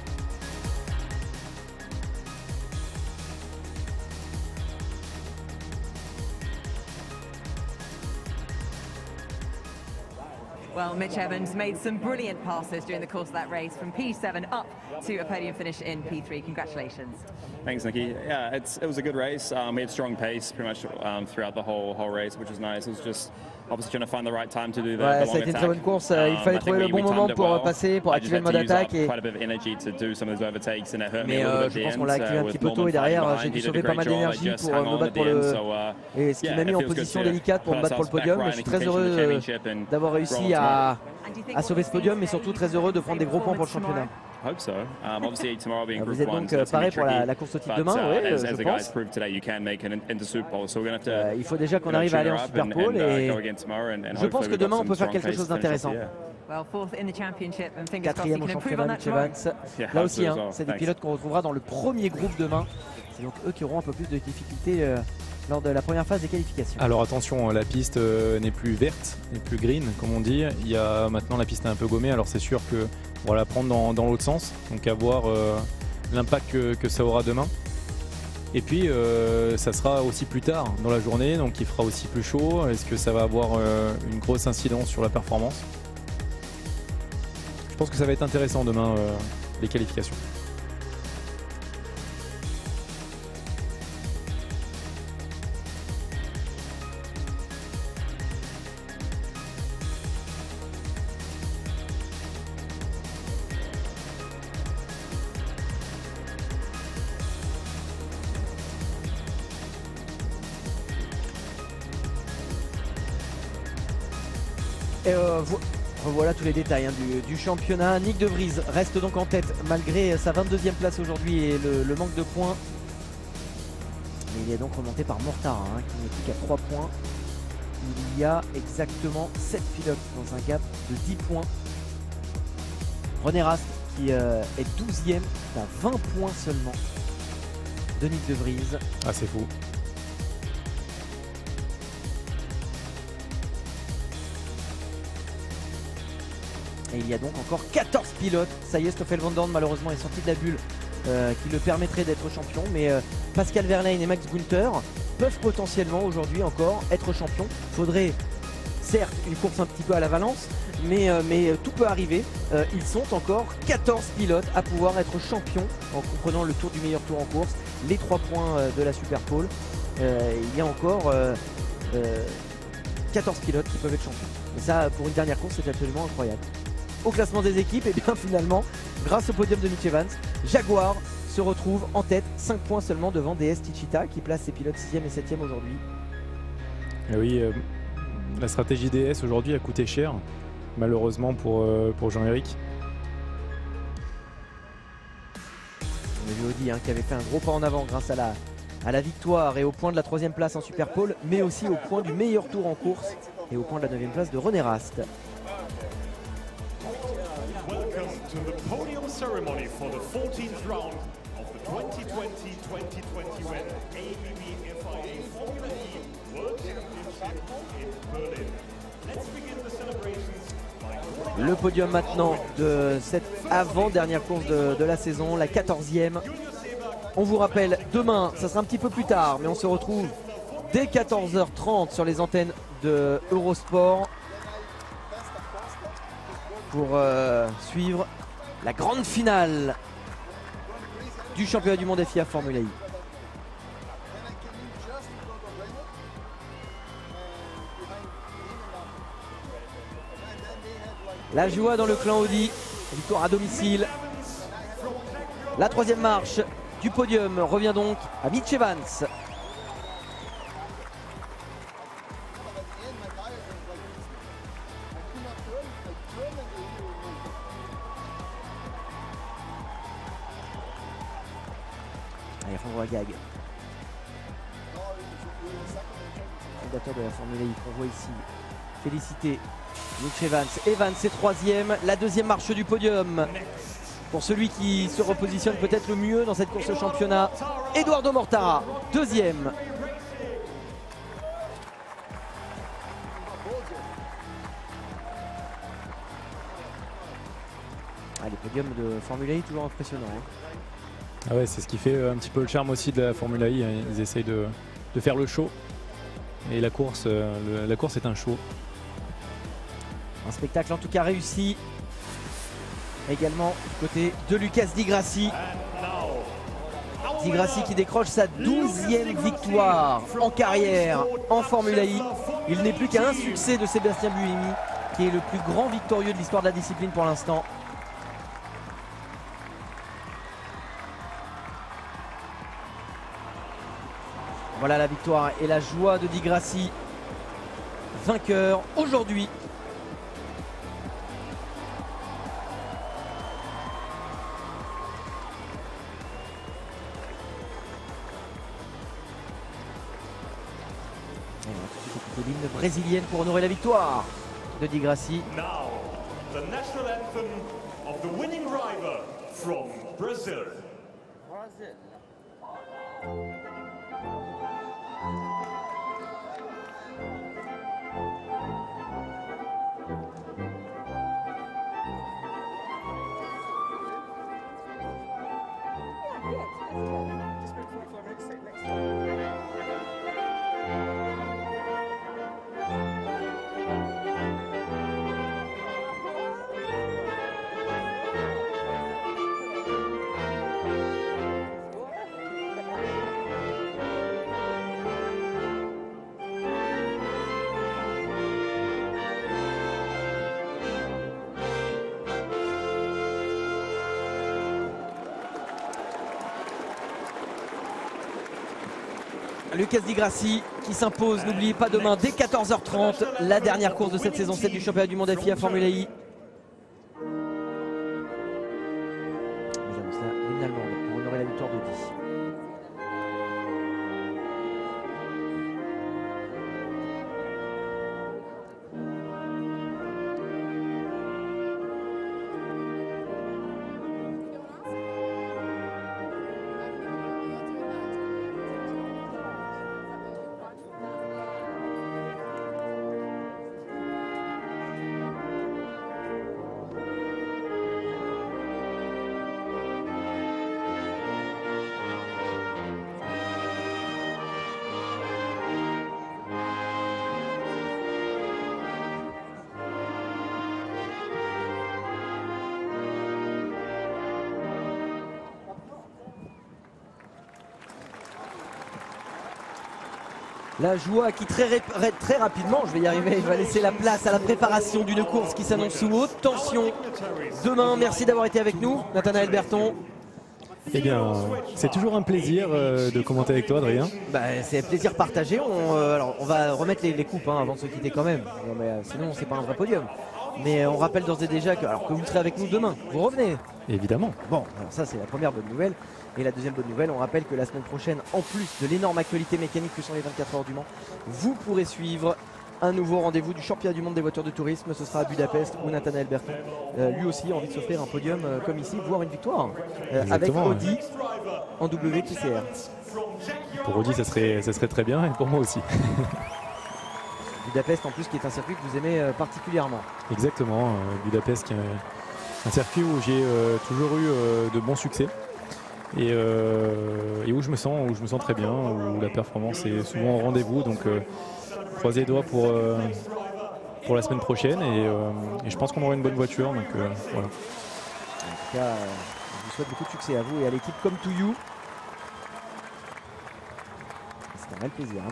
Well, Mitch Evans made some brilliant passes during the course of that race from P7 up to a podium finish in P3. Congratulations.
Thanks, Nikki. Yeah, it was a good race. We had strong pace pretty much throughout the whole race, which was nice. It was just obviously trying to find the right time to do the long attack.
Ça a été une très bonne course. Il fallait trouver le bon moment pour passer, pour activer le mode attaque. Mais je pense qu'on l'a activé un petit peu tôt et derrière j'ai dû sauver pas mal d'énergie pour me battre pour le... Et ce qui m'a mis en position délicate pour me battre pour le podium. Je suis très heureux d'avoir réussi à sauver ce podium, mais surtout très heureux de prendre des gros points pour le championnat. Vous êtes donc paré pour la course au titre demain, oui, je pense. Il faut déjà qu'on arrive à aller en Super Pole et je pense que demain on peut faire quelque chose d'intéressant. 4e au championnat, Mitch Evans. Là aussi, c'est des pilotes qu'on retrouvera dans le premier groupe demain. C'est donc eux qui auront un peu plus de difficultés lors de la première phase des qualifications.
Alors attention, la piste n'est plus verte, n'est plus green comme on dit. Maintenant la piste est un peu gommée, alors c'est sûr que on va la prendre dans l'autre sens, donc à voir l'impact que ça aura demain. Et puis ça sera aussi plus tard dans la journée, donc il fera aussi plus chaud. Est-ce que ça va avoir une grosse incidence sur la performance? Je pense que ça va être intéressant demain, les qualifications.
Et voilà tous les détails hein, du championnat. Nyck De Vries reste donc en tête malgré sa 22e place aujourd'hui et le manque de points. Mais il est donc remonté par Mortara hein, qui n'est plus qu'à 3 points. Il y a exactement 7 pilotes dans un gap de 10 points. René Rast qui est 12e à 20 points seulement de Nyck De Vries.
Ah, c'est fou.
Et il y a donc encore 14 pilotes. Ça y est, Stoffel Vandoorne malheureusement est sorti de la bulle qui le permettrait d'être champion. Mais Pascal Wehrlein et Max Günther peuvent potentiellement aujourd'hui encore être champions. Il faudrait certes une course un petit peu à la Valence, mais tout peut arriver. Ils sont encore 14 pilotes à pouvoir être champions en comprenant le tour du meilleur tour en course, les 3 points de la Super Pole. Il y a encore 14 pilotes qui peuvent être champions. Et ça, pour une dernière course, c'est absolument incroyable. Au classement des équipes, et bien finalement, grâce au podium de Mitch Evans, Jaguar se retrouve en tête, 5 points seulement devant DS Techeetah qui place ses pilotes 6e et 7e aujourd'hui.
Et oui, la stratégie DS aujourd'hui a coûté cher, malheureusement pour Jean-Éric.
On a vu Audi hein, qui avait fait un gros pas en avant grâce à la victoire et au point de la 3e place en Super Pole, mais aussi au point du meilleur tour en course et au point de la 9e place de René Rast.
To the podium ceremony for the 14th round of the 2020-2021 ABB FIA Formula E World Championship in Berlin. Let's begin the celebrations by...
Le podium maintenant de cette avant-dernière course de la saison, la 14e. On vous rappelle, demain, ça sera un petit peu plus tard, mais on se retrouve dès 14h30 sur les antennes de Eurosport pour suivre la grande finale du championnat du monde FIA Formula I. La joie dans le clan Audi, victoire à domicile. La 3e marche du podium revient donc à Mitch Evans. Alejandro Agag, fondateur de la Formule I qu'on voit ici, féliciter Mitch Evans. Evans est 3e, la 2e marche du podium pour celui qui se repositionne peut-être le mieux dans cette course au championnat, Eduardo Mortara, 2e. Les podiums de Formule I toujours impressionnants. Hein.
Ah ouais, c'est ce qui fait un petit peu le charme aussi de la Formule I. Ils essayent de faire le show. Et la course est un show.
Un spectacle en tout cas réussi. Également côté de Lucas Di Grassi. Di Grassi qui décroche sa 12e victoire en carrière en Formule I. Il n'est plus qu'à un succès de Sébastien Buemi, qui est le plus grand victorieux de l'histoire de la discipline pour l'instant. Voilà la victoire et la joie de Di Grassi, vainqueur aujourd'hui. Et on va tout de suite écouter l'hymne brésilienne pour honorer la victoire de Di Grassi.
Now, the national anthem of the winning driver from Brazil.
Lucas Di Grassi qui s'impose. N'oubliez pas demain dès 14h30 la dernière course de cette saison 7 du championnat du monde FIA Formula I. Nous avons cela l'hymne allemande pour honorer la victoire d'Audi. La joie qui très rapidement, je vais y arriver, va laisser la place à la préparation d'une course qui s'annonce sous haute tension. Demain, merci d'avoir été avec nous, Nathanaël Berton.
Eh bien, c'est toujours un plaisir de commenter avec toi, Adrien.
C'est un plaisir partagé. Alors, on va remettre les coupes avant de se quitter quand même. Non, mais, sinon, c'est pas un vrai podium. Mais on rappelle d'ores et déjà que vous serez avec nous demain. Vous revenez.
Évidemment.
Bon, alors ça c'est la première bonne nouvelle. Et la deuxième bonne nouvelle, on rappelle que la semaine prochaine, en plus de l'énorme actualité mécanique que sont les 24 heures du Mans, vous pourrez suivre un nouveau rendez-vous du championnat du monde des voitures de tourisme. Ce sera à Budapest où Nathanaël Berton, lui aussi, a envie de s'offrir un podium comme ici, voire une victoire avec Audi en WTCR.
Pour Audi, ça serait très bien et pour moi aussi.
Budapest en plus qui est un circuit que vous aimez particulièrement.
Exactement, Budapest qui est un circuit où j'ai toujours eu de bons succès et où je me sens très bien, où la performance est souvent au rendez-vous, donc croisez les doigts pour la semaine prochaine et je pense qu'on aura une bonne voiture, donc voilà.
En tout cas, je vous souhaite beaucoup de succès à vous et à l'équipe Come To You. C'est un réel plaisir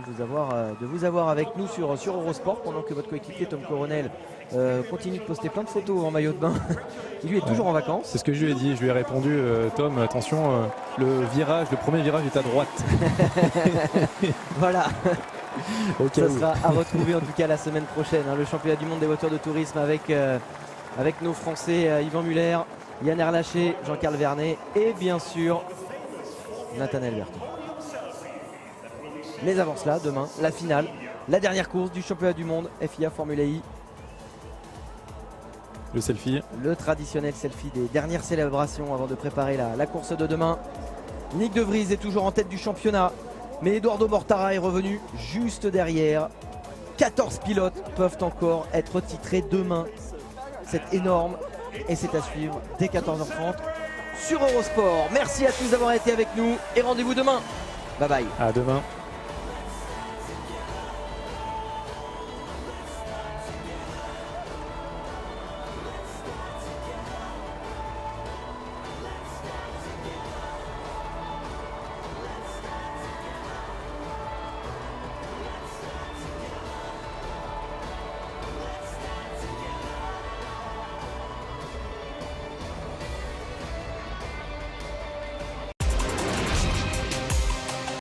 de vous avoir avec nous sur Eurosport pendant que votre coéquipier Tom Coronel continue de poster plein de photos en maillot de bain qui lui est toujours en vacances.
C'est ce que je lui ai dit, je lui ai répondu Tom, attention, le premier virage est à droite.
Voilà. Ça sera à retrouver en tout cas la semaine prochaine, le championnat du monde des voitures de tourisme avec nos Français Yvan Muller, Yann Erlaché, Jean-Carl Vernet et bien sûr Nathanaël Berton. Mais avant cela, demain, la finale, la dernière course du championnat du monde FIA Formula I.
Le selfie. Le
traditionnel selfie des dernières célébrations avant de préparer la course de demain. Nyck De Vries est toujours en tête du championnat, mais Eduardo Mortara est revenu juste derrière. 14 pilotes peuvent encore être titrés demain. C'est énorme et c'est à suivre dès 14h30 sur Eurosport. Merci à tous d'avoir été avec nous et rendez-vous demain. Bye bye.
À demain.